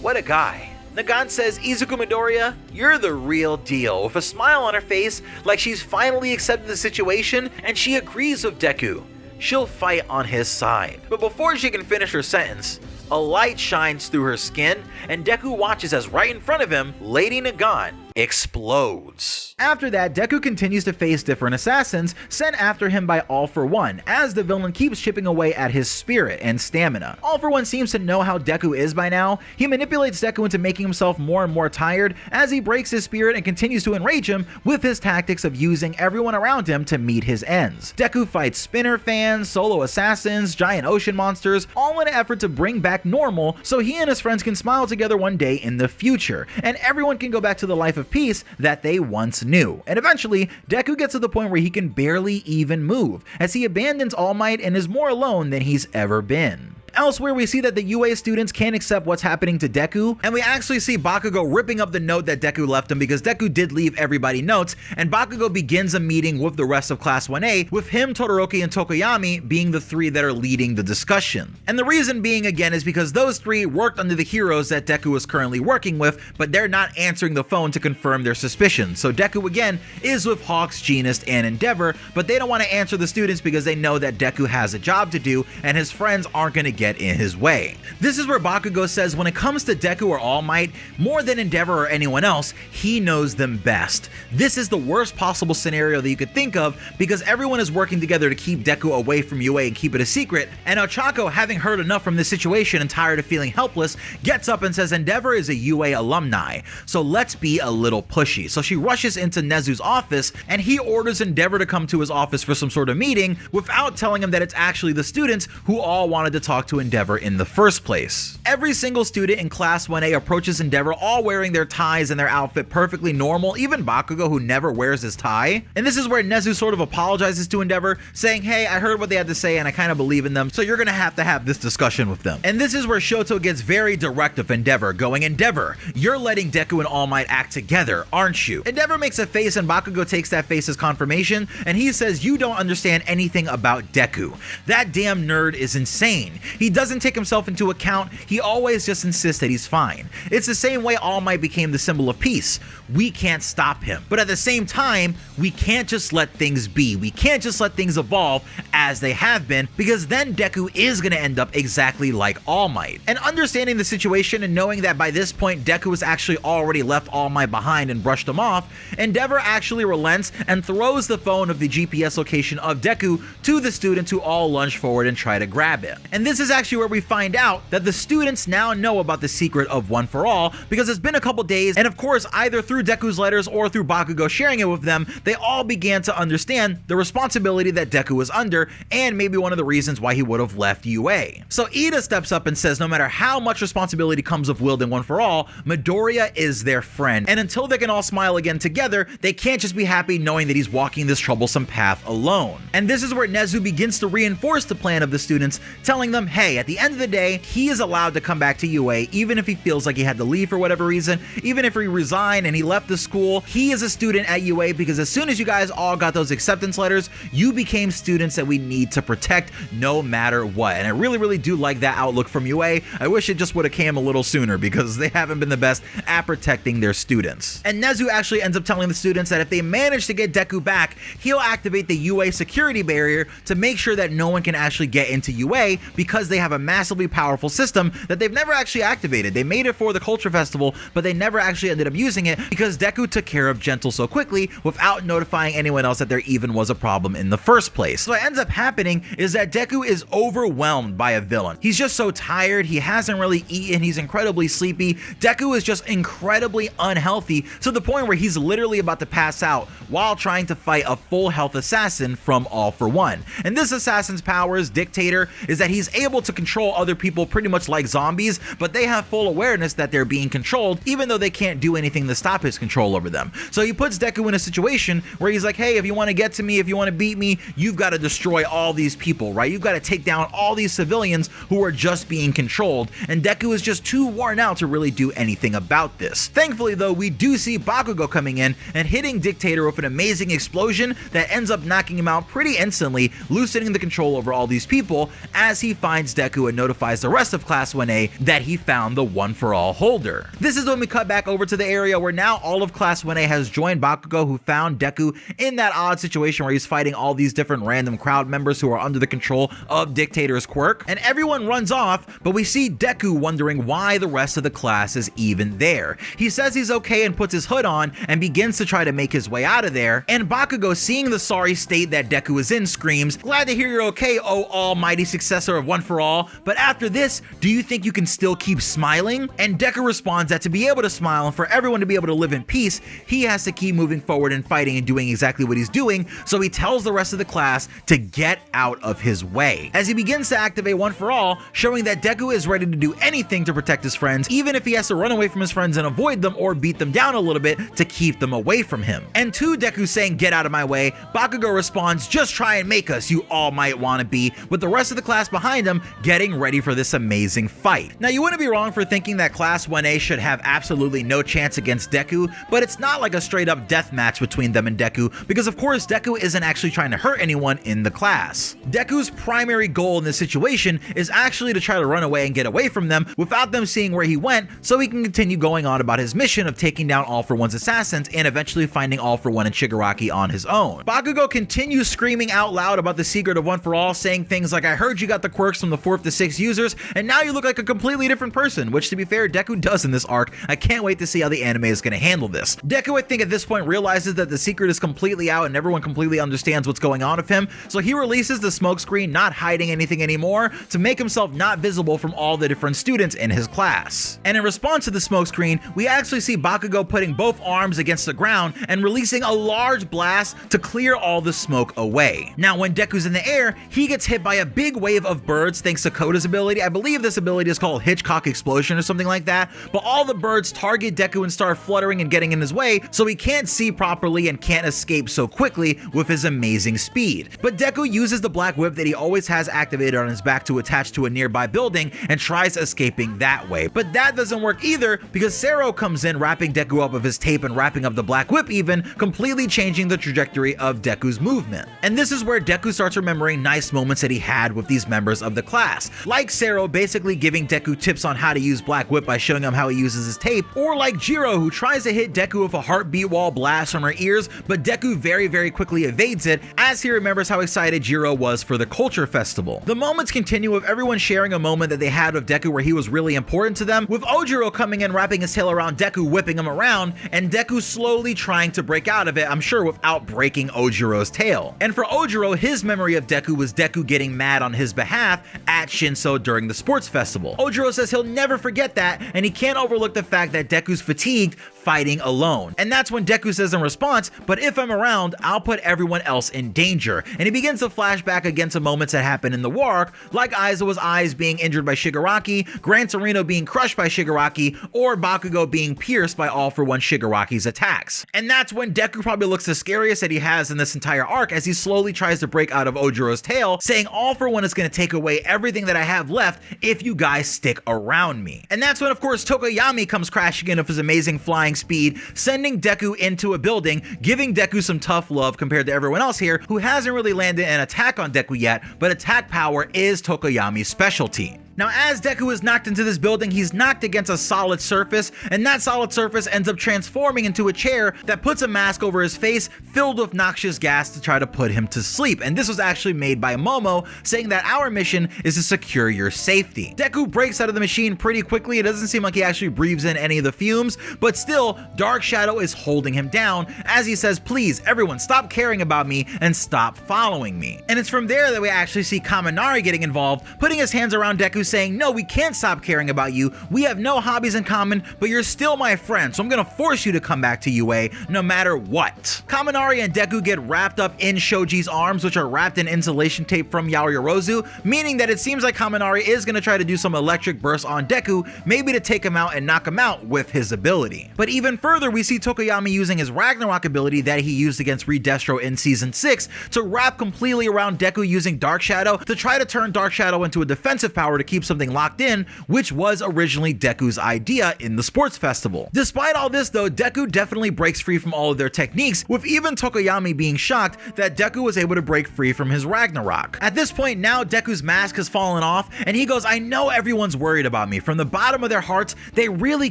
What a guy." Nagant says, "Izuku Midoriya, you're the real deal," with a smile on her face like she's finally accepted the situation, and she agrees with Deku. She'll fight on his side. But before she can finish her sentence, a light shines through her skin, and Deku watches as right in front of him, Lady Nagant explodes. After that, Deku continues to face different assassins sent after him by All for One, as the villain keeps chipping away at his spirit and stamina. All for One seems to know how Deku is by now. He manipulates Deku into making himself more and more tired as he breaks his spirit and continues to enrage him with his tactics of using everyone around him to meet his ends. Deku fights spinner fans, solo assassins, giant ocean monsters, all in an effort to bring back normal so he and his friends can smile together one day in the future, and everyone can go back to the life of peace that they once knew. And eventually, Deku gets to the point where he can barely even move, as he abandons All Might and is more alone than he's ever been. Elsewhere, we see that the UA students can't accept what's happening to Deku, and we actually see Bakugo ripping up the note that Deku left him because Deku did leave everybody notes, and Bakugo begins a meeting with the rest of Class 1A, with him, Todoroki, and Tokoyami being the three that are leading the discussion. And the reason being, again, is because those three worked under the heroes that Deku is currently working with, but they're not answering the phone to confirm their suspicions. So Deku, again, is with Hawks, Genist, and Endeavor, but they don't want to answer the students because they know that Deku has a job to do, and his friends aren't going to get in his way. This is where Bakugo says when it comes to Deku or All Might, more than Endeavor or anyone else, he knows them best. This is the worst possible scenario that you could think of because everyone is working together to keep Deku away from UA and keep it a secret, and Ochako, having heard enough from this situation and tired of feeling helpless, gets up and says Endeavor is a UA alumni, so let's be a little pushy. So she rushes into Nezu's office, and he orders Endeavor to come to his office for some sort of meeting without telling him that it's actually the students who all wanted to talk to Endeavor in the first place. Every single student in Class 1A approaches Endeavor all wearing their ties and their outfit perfectly normal, even Bakugo, who never wears his tie. And this is where Nezu sort of apologizes to Endeavor, saying, "Hey, I heard what they had to say and I kind of believe in them, so you're gonna have to have this discussion with them." And this is where Shoto gets very direct with Endeavor, going, "Endeavor, you're letting Deku and All Might act together, aren't you?" Endeavor makes a face and Bakugo takes that face as confirmation, and he says, "You don't understand anything about Deku. That damn nerd is insane. He doesn't take himself into account, he always just insists that he's fine. It's the same way All Might became the symbol of peace. We can't stop him. But at the same time, we can't just let things be. We can't just let things evolve as they have been, because then Deku is going to end up exactly like All Might." And understanding the situation and knowing that by this point Deku has actually already left All Might behind and brushed him off, Endeavor actually relents and throws the phone of the GPS location of Deku to the students who all lunge forward and try to grab it. And this is actually where we find out that the students now know about the secret of One for All, because it's been a couple days, and of course either through Deku's letters or through Bakugo sharing it with them, they all began to understand the responsibility that Deku was under, and maybe one of the reasons why he would have left UA. So Ida steps up and says no matter how much responsibility comes with wielding One for All, Midoriya is their friend, and until they can all smile again together, they can't just be happy knowing that he's walking this troublesome path alone. And this is where Nezu begins to reinforce the plan of the students, telling them, hey, at the end of the day, he is allowed to come back to UA even if he feels like he had to leave for whatever reason, even if he resigned and he left the school. He is a student at UA because as soon as you guys all got those acceptance letters, you became students that we need to protect no matter what. And I really do like that outlook from UA. I wish it just would have came a little sooner because they haven't been the best at protecting their students. And Nezu actually ends up telling the students that if they manage to get Deku back, he'll activate the UA security barrier to make sure that no one can actually get into UA, because they have a massively powerful system that they've never actually activated. They made it for the Culture Festival, but they never actually ended up using it because Deku took care of Gentle so quickly without notifying anyone else that there even was a problem in the first place. So what ends up happening is that Deku is overwhelmed by a villain. He's just so tired, he hasn't really eaten, he's incredibly sleepy. Deku is just incredibly unhealthy to the point where he's literally about to pass out while trying to fight a full health assassin from All for One. And this assassin's powers, Dictator, is that he's able to control other people pretty much like zombies, but they have full awareness that they're being controlled even though they can't do anything to stop his control over them. So he puts Deku in a situation where he's like, hey, if you want to get to me, if you want to beat me, you've got to destroy all these people, right? You've got to take down all these civilians who are just being controlled, and Deku is just too worn out to really do anything about this. Thankfully though, we do see Bakugo coming in and hitting Dictator with an amazing explosion that ends up knocking him out pretty instantly, loosening the control over all these people as he finds Deku and notifies the rest of Class 1A that he found the One for All holder. This is when we cut back over to the area where now all of Class 1A has joined Bakugo, who found Deku in that odd situation where he's fighting all these different random crowd members who are under the control of Dictator's quirk, and everyone runs off, but we see Deku wondering why the rest of the class is even there. He says he's okay and puts his hood on and begins to try to make his way out of there, and Bakugo, seeing the sorry state that Deku is in, screams, glad to hear you're okay, oh almighty successor of One for All, but after this, do you think you can still keep smiling? And Deku responds that to be able to smile and for everyone to be able to live in peace, he has to keep moving forward and fighting and doing exactly what he's doing, so he tells the rest of the class to get out of his way. As he begins to activate One for All, showing that Deku is ready to do anything to protect his friends, even if he has to run away from his friends and avoid them or beat them down a little bit to keep them away from him. And to Deku saying get out of my way, Bakugo responds, just try and make us, you all might wanna be, with the rest of the class behind him getting ready for this amazing fight. Now you wouldn't be wrong for thinking that Class 1A should have absolutely no chance against Deku, but it's not like a straight up death match between them and Deku, because of course Deku isn't actually trying to hurt anyone in the class. Deku's primary goal in this situation is actually to try to run away and get away from them without them seeing where he went, so he can continue going on about his mission of taking down All for One's assassins and eventually finding All for One and Shigaraki on his own. Bakugo continues screaming out loud about the secret of One for All, saying things like, I heard you got the quirks from the 4th to 6th users, and now you look like a completely different person, which to be fair, Deku does in this arc. I can't wait to see how the anime is going to handle this. Deku, I think at this point, realizes that the secret is completely out and everyone completely understands what's going on with him, so he releases the smokescreen, not hiding anything anymore, to make himself not visible from all the different students in his class. And in response to the smokescreen, we actually see Bakugo putting both arms against the ground and releasing a large blast to clear all the smoke away. Now when Deku's in the air, he gets hit by a big wave of birds thanks to Koda's ability. I believe this ability is called Hitchcock Explosion or something like that, but all the birds target Deku and start fluttering and getting in his way, so he can't see properly and can't escape so quickly with his amazing speed. But Deku uses the black whip that he always has activated on his back to attach to a nearby building and tries escaping that way. But that doesn't work either, because Sero comes in wrapping Deku up with his tape and wrapping up the black whip even, completely changing the trajectory of Deku's movement. And this is where Deku starts remembering nice moments that he had with these members of the class, like Sero basically giving Deku tips on how to use black whip by showing him how he uses his tape, or like Jiro who tries to hit Deku with a heartbeat wall blast from her ears, but Deku very quickly evades it as he remembers how excited Jiro was for the Culture Festival. The moments continue with everyone sharing a moment that they had with Deku where he was really important to them, with Ojiro coming in wrapping his tail around Deku, whipping him around, and Deku slowly trying to break out of it, I'm sure without breaking Ojiro's tail. And for Ojiro, his memory of Deku was Deku getting mad on his behalf at Shinso during the sports festival. Ojiro says he'll never forget that, and he can't overlook the fact that Deku's fatigued fighting alone. And that's when Deku says in response, "But if I'm around, I'll put everyone else in danger." And he begins to flash back again to moments that happened in the war arc, like Aizawa's eyes being injured by Shigaraki, Gran Torino being crushed by Shigaraki, or Bakugo being pierced by All For One Shigaraki's attacks. And that's when Deku probably looks the scariest that he has in this entire arc, as he slowly tries to break out of Ojiro's tail, saying All For One is going to take away everything that I have left if you guys stick around me. And that's when, of course, Tokoyami comes crashing in with his amazing flying speed, sending Deku into a building, giving Deku some tough love compared to everyone else here who hasn't really landed an attack on Deku yet, but attack power is Tokoyami's specialty. Now, as Deku is knocked into this building, he's knocked against a solid surface, and that solid surface ends up transforming into a chair that puts a mask over his face filled with noxious gas to try to put him to sleep. And this was actually made by Momo, saying that our mission is to secure your safety. Deku breaks out of the machine pretty quickly. It doesn't seem like he actually breathes in any of the fumes, but still, Dark Shadow is holding him down as he says, "Please, everyone, stop caring about me and stop following me." And it's from there that we actually see Kaminari getting involved, putting his hands around Deku, saying, "No, we can't stop caring about you. We have no hobbies in common, but you're still my friend, so I'm gonna force you to come back to UA no matter what." Kaminari and Deku get wrapped up in Shoji's arms, which are wrapped in insulation tape from Yaoyorozu, meaning that it seems like Kaminari is gonna try to do some electric bursts on Deku, maybe to take him out and knock him out with his ability. But even further, we see Tokoyami using his Ragnarok ability that he used against Reed Destro in Season 6 to wrap completely around Deku using Dark Shadow to try to turn Dark Shadow into a defensive power to keep something locked in, which was originally Deku's idea in the sports festival. Despite all this though, Deku definitely breaks free from all of their techniques, with even Tokoyami being shocked that Deku was able to break free from his Ragnarok. At this point now, Deku's mask has fallen off, and he goes, "I know everyone's worried about me. From the bottom of their hearts, they really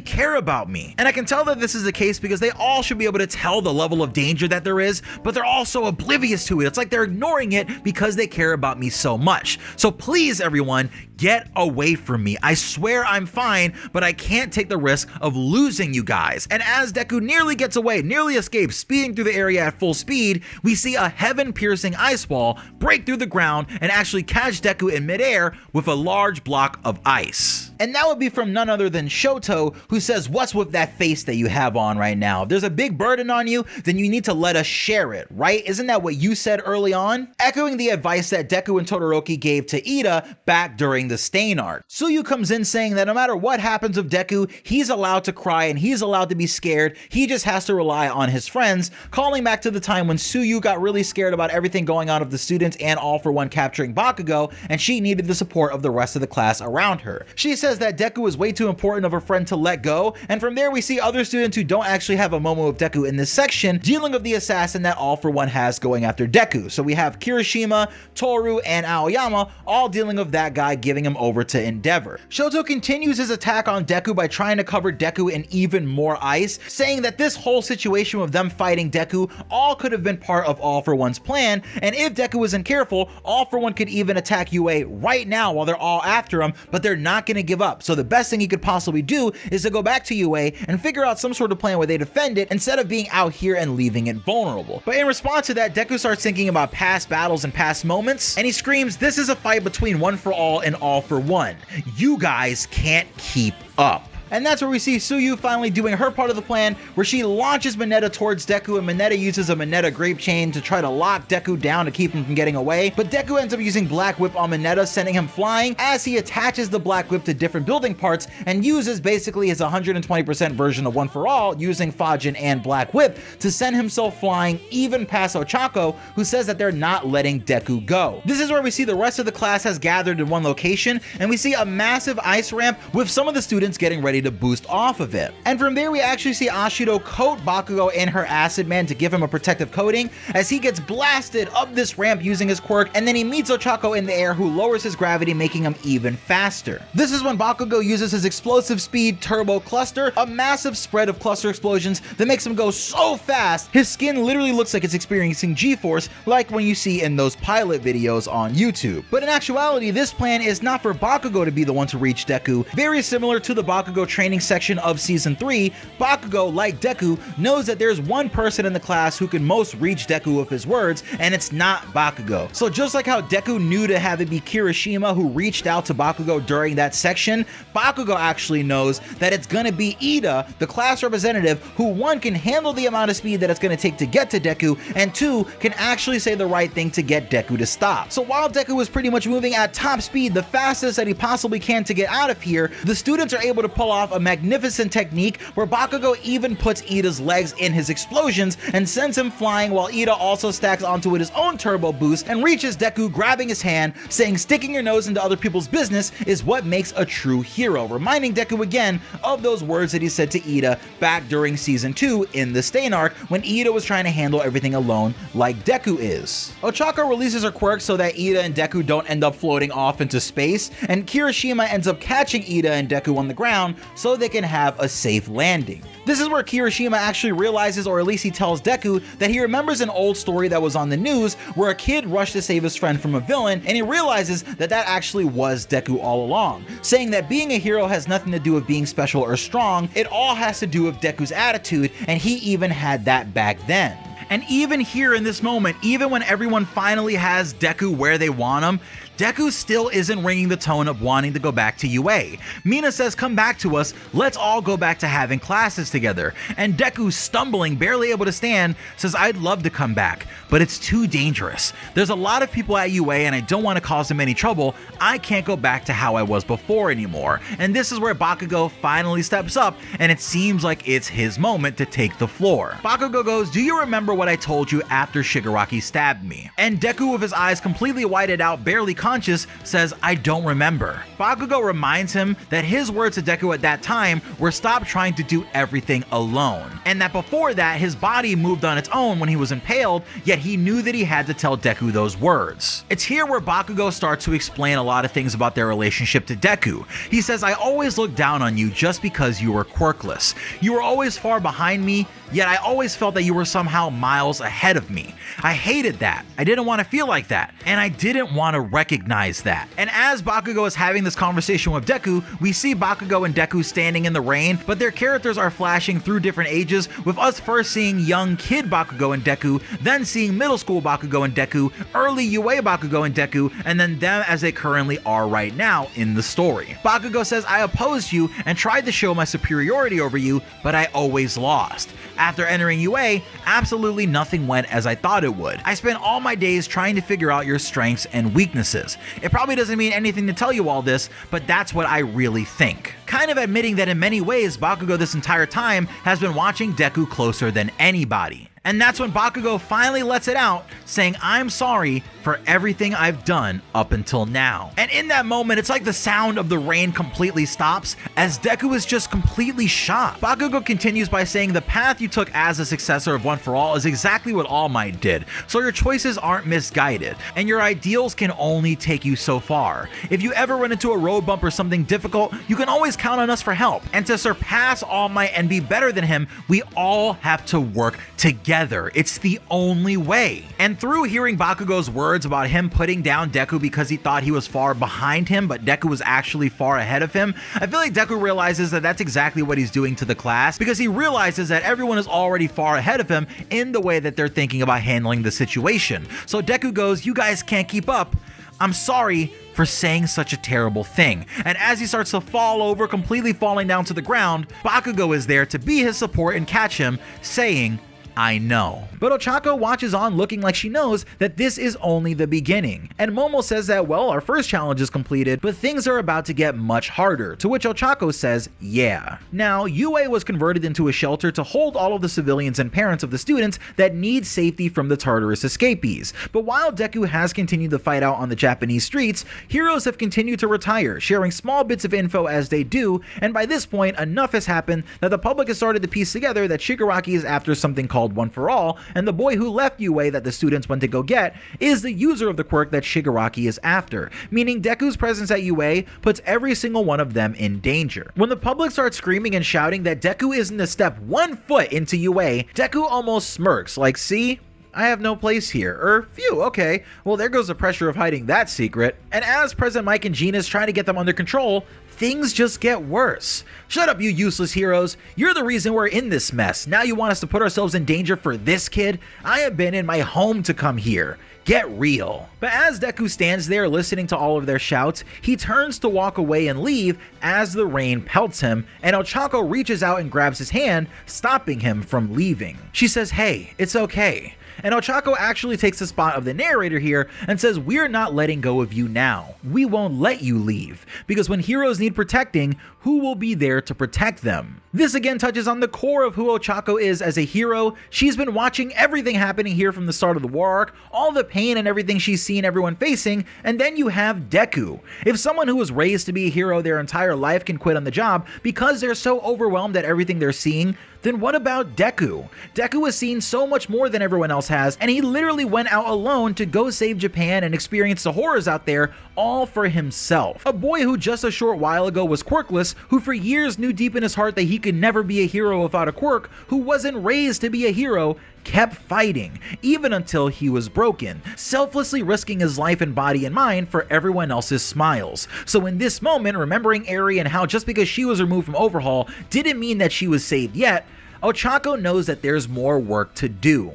care about me." And I can tell that this is the case because they all should be able to tell the level of danger that there is, but they're also oblivious to it. It's like they're ignoring it because they care about me so much. So please, everyone, get away from me. I swear I'm fine, but I can't take the risk of losing you guys. And as Deku nearly gets away, nearly escapes, speeding through the area at full speed, we see a heaven-piercing ice wall break through the ground and actually catch Deku in midair with a large block of ice. And that would be from none other than Shoto, who says, "What's with that face that you have on right now? If there's a big burden on you, then you need to let us share it, right? Isn't that what you said early on?" Echoing the advice that Deku and Todoroki gave to Ida back during the Stain arc. Suyu comes in saying that no matter what happens with Deku, he's allowed to cry and he's allowed to be scared. He just has to rely on his friends, calling back to the time when Suyu got really scared about everything going on with the students and All For One capturing Bakugo, and she needed the support of the rest of the class around her. She says that Deku is way too important of a friend to let go, and from there we see other students who don't actually have a Momo of Deku in this section dealing with the assassin that All For One has going after Deku. So we have Kirishima, Toru, and Aoyama all dealing with that guy, giving him over to Endeavor. Shoto continues his attack on Deku by trying to cover Deku in even more ice, saying that this whole situation with them fighting Deku all could have been part of All For One's plan, and if Deku isn't careful, All For One could even attack UA right now while they're all after him, but they're not going to give up. So the best thing he could possibly do is to go back to UA and figure out some sort of plan where they defend it instead of being out here and leaving it vulnerable. But in response to that, Deku starts thinking about past battles and past moments, and he screams, "This is a fight between One For All and All For One. You guys can't keep up." And that's where we see Suyu finally doing her part of the plan, where she launches Mineta towards Deku, and Mineta uses a Mineta grape chain to try to lock Deku down to keep him from getting away. But Deku ends up using Black Whip on Mineta, sending him flying as he attaches the Black Whip to different building parts and uses basically his 120% version of One For All, using Fajin and Black Whip to send himself flying even past Ochako, who says that they're not letting Deku go. This is where we see the rest of the class has gathered in one location, and we see a massive ice ramp with some of the students getting ready to boost off of it. And from there we actually see Ashido coat Bakugo in her Acid Man to give him a protective coating as he gets blasted up this ramp using his quirk, and then he meets Ochako in the air, who lowers his gravity, making him even faster. This is when Bakugo uses his explosive speed turbo cluster, a massive spread of cluster explosions that makes him go so fast his skin literally looks like it's experiencing G-force, like when you see in those pilot videos on YouTube. But in actuality, this plan is not for Bakugo to be the one to reach Deku, very similar to the Bakugo training section of season 3, Bakugo, like Deku, knows that there's one person in the class who can most reach Deku with his words, and it's not Bakugo. So just like how Deku knew to have it be Kirishima who reached out to Bakugo during that section, Bakugo actually knows that it's gonna be Ida, the class representative, who one can handle the amount of speed that it's gonna take to get to Deku, and two can actually say the right thing to get Deku to stop. So while Deku is pretty much moving at top speed, the fastest that he possibly can to get out of here, the students are able to pull off a magnificent technique where Bakugo even puts Ida's legs in his explosions and sends him flying, while Ida also stacks onto it his own turbo boost and reaches Deku, grabbing his hand, saying sticking your nose into other people's business is what makes a true hero, reminding Deku again of those words that he said to Ida back during season 2 in the Stain arc when Ida was trying to handle everything alone like Deku is. Ochako releases her quirk so that Ida and Deku don't end up floating off into space, and Kirishima ends up catching Ida and Deku on the ground so they can have a safe landing. This is where Kirishima actually realizes, or at least he tells Deku, that he remembers an old story that was on the news where a kid rushed to save his friend from a villain, and he realizes that that actually was Deku all along, saying that being a hero has nothing to do with being special or strong, it all has to do with Deku's attitude, and he even had that back then. And even here in this moment, even when everyone finally has Deku where they want him, Deku still isn't ringing the tone of wanting to go back to UA. Mina says, come back to us, let's all go back to having classes together. And Deku, stumbling, barely able to stand, says, I'd love to come back, but it's too dangerous. There's a lot of people at UA and I don't want to cause them any trouble. I can't go back to how I was before anymore. And this is where Bakugo finally steps up, and it seems like it's his moment to take the floor. Bakugo goes, do you remember what I told you after Shigaraki stabbed me? And Deku, with his eyes completely whited out, barely conscious, says, I don't remember. Bakugo reminds him that his words to Deku at that time were stop trying to do everything alone, and that before that his body moved on its own when he was impaled, yet he knew that he had to tell Deku those words. It's here where Bakugo starts to explain a lot of things about their relationship to Deku. He says, I always looked down on you just because you were quirkless. You were always far behind me, yet I always felt that you were somehow miles ahead of me. I hated that. I didn't want to feel like that, and I didn't want to recognize that. And as Bakugo is having this conversation with Deku, we see Bakugo and Deku standing in the rain, but their characters are flashing through different ages, with us first seeing young kid Bakugo and Deku, then seeing middle school Bakugo and Deku, early UA Bakugo and Deku, and then them as they currently are right now in the story. Bakugo says, I opposed you and tried to show my superiority over you, but I always lost. After entering UA, absolutely nothing went as I thought it would. I spent all my days trying to figure out your strengths and weaknesses. It probably doesn't mean anything to tell you all this, but that's what I really think. Kind of admitting that in many ways, Bakugo this entire time has been watching Deku closer than anybody. And that's when Bakugo finally lets it out, saying, I'm sorry for everything I've done up until now. And in that moment, it's like the sound of the rain completely stops, as Deku is just completely shocked. Bakugo continues by saying, the path you took as a successor of One For All is exactly what All Might did, so your choices aren't misguided, and your ideals can only take you so far. If you ever run into a road bump or something difficult, you can always count on us for help. And to surpass All Might and be better than him, we all have to work together. It's the only way. And through hearing Bakugo's words about him putting down Deku because he thought he was far behind him, but Deku was actually far ahead of him, I feel like Deku realizes that that's exactly what he's doing to the class, because he realizes that everyone is already far ahead of him in the way that they're thinking about handling the situation. So Deku goes, you guys can't keep up. I'm sorry for saying such a terrible thing. And as he starts to fall over, completely falling down to the ground, Bakugo is there to be his support and catch him, saying, I know. But Ochako watches on, looking like she knows that this is only the beginning. And Momo says that, well, our first challenge is completed, but things are about to get much harder, to which Ochako says, yeah. Now, UA was converted into a shelter to hold all of the civilians and parents of the students that need safety from the Tartarus escapees. But while Deku has continued to fight out on the Japanese streets, heroes have continued to retire, sharing small bits of info as they do, and by this point, enough has happened that the public has started to piece together that Shigaraki is after something called One For All, and the boy who left UA that the students went to go get is the user of the quirk that Shigaraki is after, meaning Deku's presence at UA puts every single one of them in danger. When the public starts screaming and shouting that Deku isn't a step 1 foot into UA, Deku almost smirks like, see? I have no place here. Phew, okay. Well, there goes the pressure of hiding that secret. And as President Mike and Gina's trying to get them under control, things just get worse. Shut up, you useless heroes. You're the reason we're in this mess. Now you want us to put ourselves in danger for this kid? I have been in my home to come here. Get real. But as Deku stands there listening to all of their shouts, he turns to walk away and leave as the rain pelts him, and Ochako reaches out and grabs his hand, stopping him from leaving. She says, "Hey, it's okay." And Ochako actually takes the spot of the narrator here and says, "We're not letting go of you now. We won't let you leave, because when heroes need protecting, who will be there to protect them?" This again touches on the core of who Ochako is as a hero. She's been watching everything happening here from the start of the war arc, all the pain and everything she's seen everyone facing, and then you have Deku. If someone who was raised to be a hero their entire life can quit on the job because they're so overwhelmed at everything they're seeing, then what about Deku? Deku has seen so much more than everyone else has, and he literally went out alone to go save Japan and experience the horrors out there all for himself. A boy who just a short while ago was quirkless, who for years knew deep in his heart that he could never be a hero without a quirk, who wasn't raised to be a hero, kept fighting, even until he was broken, selflessly risking his life and body and mind for everyone else's smiles. So in this moment, remembering Eri and how just because she was removed from Overhaul didn't mean that she was saved yet, Ochako knows that there's more work to do.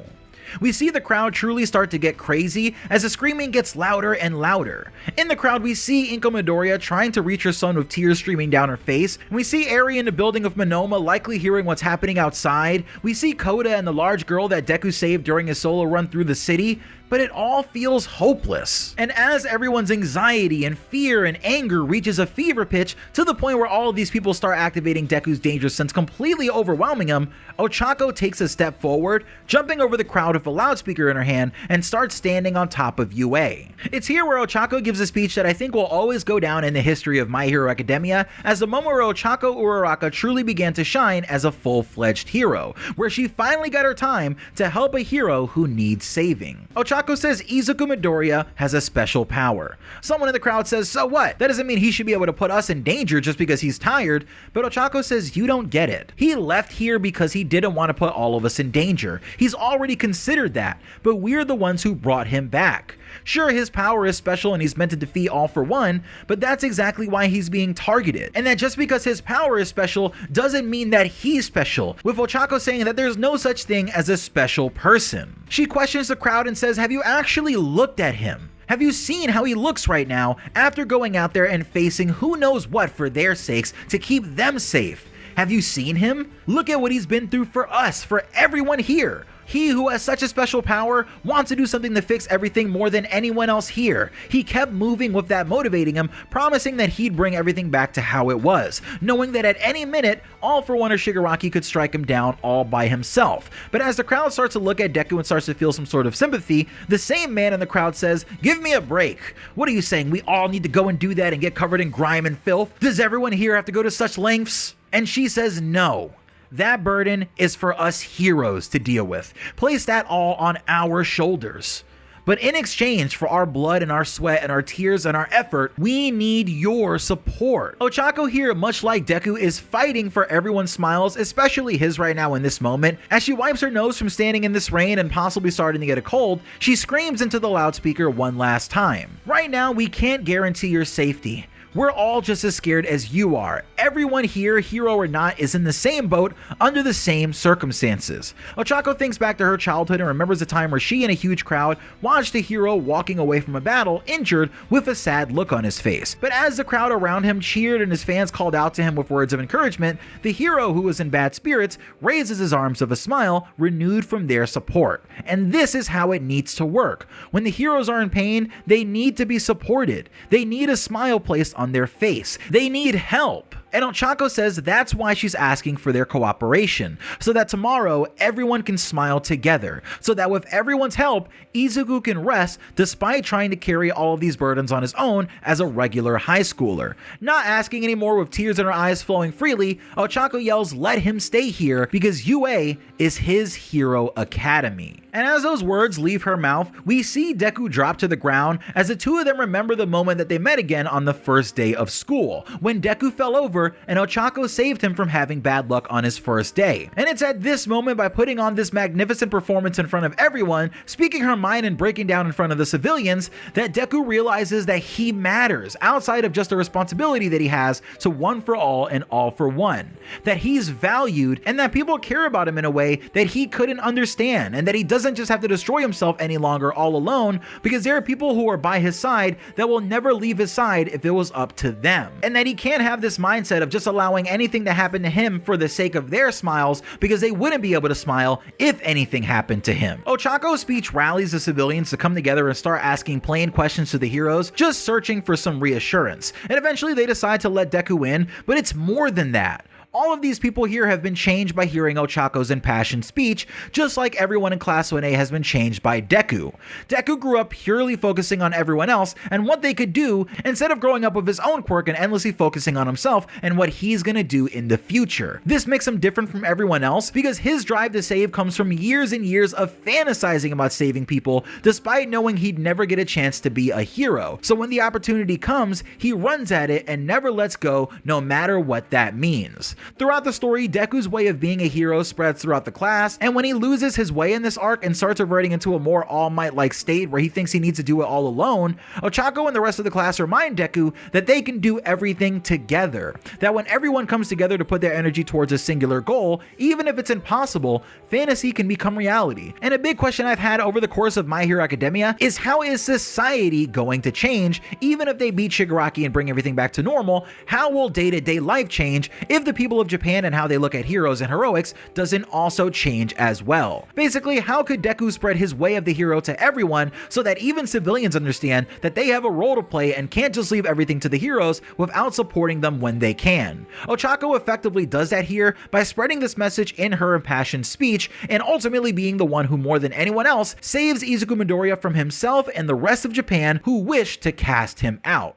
We see the crowd truly start to get crazy as the screaming gets louder and louder. In the crowd, we see Izuku Midoriya trying to reach her son with tears streaming down her face, and we see Eri in the building of Monoma likely hearing what's happening outside. We see Koda and the large girl that Deku saved during his solo run through the city, but it all feels hopeless. And as everyone's anxiety and fear and anger reaches a fever pitch to the point where all of these people start activating Deku's dangerous sense, completely overwhelming him, Ochako takes a step forward, jumping over the crowd with a loudspeaker in her hand, and starts standing on top of UA. It's here where Ochako gives a speech that I think will always go down in the history of My Hero Academia as the moment where Ochako Uraraka truly began to shine as a full-fledged hero, where she finally got her time to help a hero who needs saving. Ochako says Izuku Midoriya has a special power. Someone in the crowd says, "So what? That doesn't mean he should be able to put us in danger just because he's tired." But Ochako says, "You don't get it. He left here because he didn't want to put all of us in danger. He's already considered that, but we're the ones who brought him back. Sure, his power is special and he's meant to defeat All for One, but that's exactly why he's being targeted. And that just because his power is special doesn't mean that he's special," with Ochako saying that there's no such thing as a special person. She questions the crowd and says, "Have you actually looked at him? Have you seen how he looks right now after going out there and facing who knows what for their sakes to keep them safe? Have you seen him? Look at what he's been through for us, for everyone here. He who has such a special power wants to do something to fix everything more than anyone else here. He kept moving with that motivating him, promising that he'd bring everything back to how it was, knowing that at any minute, All for One or Shigaraki could strike him down all by himself." But as the crowd starts to look at Deku and starts to feel some sort of sympathy, the same man in the crowd says, "Give me a break. What are you saying? We all need to go and do that and get covered in grime and filth? Does everyone here have to go to such lengths?" And she says, "No. That burden is for us heroes to deal with. Place that all on our shoulders. But in exchange for our blood and our sweat and our tears and our effort, we need your support." Ochako here, much like Deku, is fighting for everyone's smiles, especially his right now in this moment. As she wipes her nose from standing in this rain and possibly starting to get a cold, she screams into the loudspeaker one last time. "Right now, we can't guarantee your safety. We're all just as scared as you are. Everyone here, hero or not, is in the same boat under the same circumstances." Ochako thinks back to her childhood and remembers a time where she and a huge crowd watched a hero walking away from a battle injured with a sad look on his face. But as the crowd around him cheered and his fans called out to him with words of encouragement, the hero, who was in bad spirits, raises his arms with a smile, renewed from their support. And this is how it needs to work. When the heroes are in pain, they need to be supported. They need a smile placed on their face. They need help. And Ochako says that's why she's asking for their cooperation, so that tomorrow everyone can smile together, so that with everyone's help, Izuku can rest despite trying to carry all of these burdens on his own as a regular high schooler. Not asking anymore with tears in her eyes flowing freely, Ochako yells, "Let him stay here because UA is his hero academy." And as those words leave her mouth, we see Deku drop to the ground as the two of them remember the moment that they met again on the first day of school, when Deku fell over over, and Ochako saved him from having bad luck on his first day. And it's at this moment, by putting on this magnificent performance in front of everyone, speaking her mind and breaking down in front of the civilians, that Deku realizes that he matters outside of just a responsibility that he has to one for all and all for one. That he's valued and that people care about him in a way that he couldn't understand, and that he doesn't just have to destroy himself any longer all alone, because there are people who are by his side that will never leave his side if it was up to them. And that he can't have this mindset of just allowing anything to happen to him for the sake of their smiles, because they wouldn't be able to smile if anything happened to him. Ochako's speech rallies the civilians to come together and start asking plain questions to the heroes, just searching for some reassurance. And eventually they decide to let Deku in, but it's more than that. All of these people here have been changed by hearing Ochako's impassioned speech, just like everyone in Class 1A has been changed by Deku. Deku grew up purely focusing on everyone else and what they could do, instead of growing up with his own quirk and endlessly focusing on himself and what he's gonna do in the future. This makes him different from everyone else because his drive to save comes from years and years of fantasizing about saving people, despite knowing he'd never get a chance to be a hero. So when the opportunity comes, he runs at it and never lets go, no matter what that means. Throughout the story, Deku's way of being a hero spreads throughout the class, and when he loses his way in this arc and starts reverting into a more All Might-like state where he thinks he needs to do it all alone, Ochako and the rest of the class remind Deku that they can do everything together. That when everyone comes together to put their energy towards a singular goal, even if it's impossible, fantasy can become reality. And a big question I've had over the course of My Hero Academia is, how is society going to change? Even if they beat Shigaraki and bring everything back to normal, how will day-to-day life change if the people of Japan and how they look at heroes and heroics doesn't also change as well? Basically, how could Deku spread his way of the hero to everyone so that even civilians understand that they have a role to play and can't just leave everything to the heroes without supporting them when they can? Ochako effectively does that here by spreading this message in her impassioned speech, and ultimately being the one who more than anyone else saves Izuku Midoriya from himself and the rest of Japan who wish to cast him out.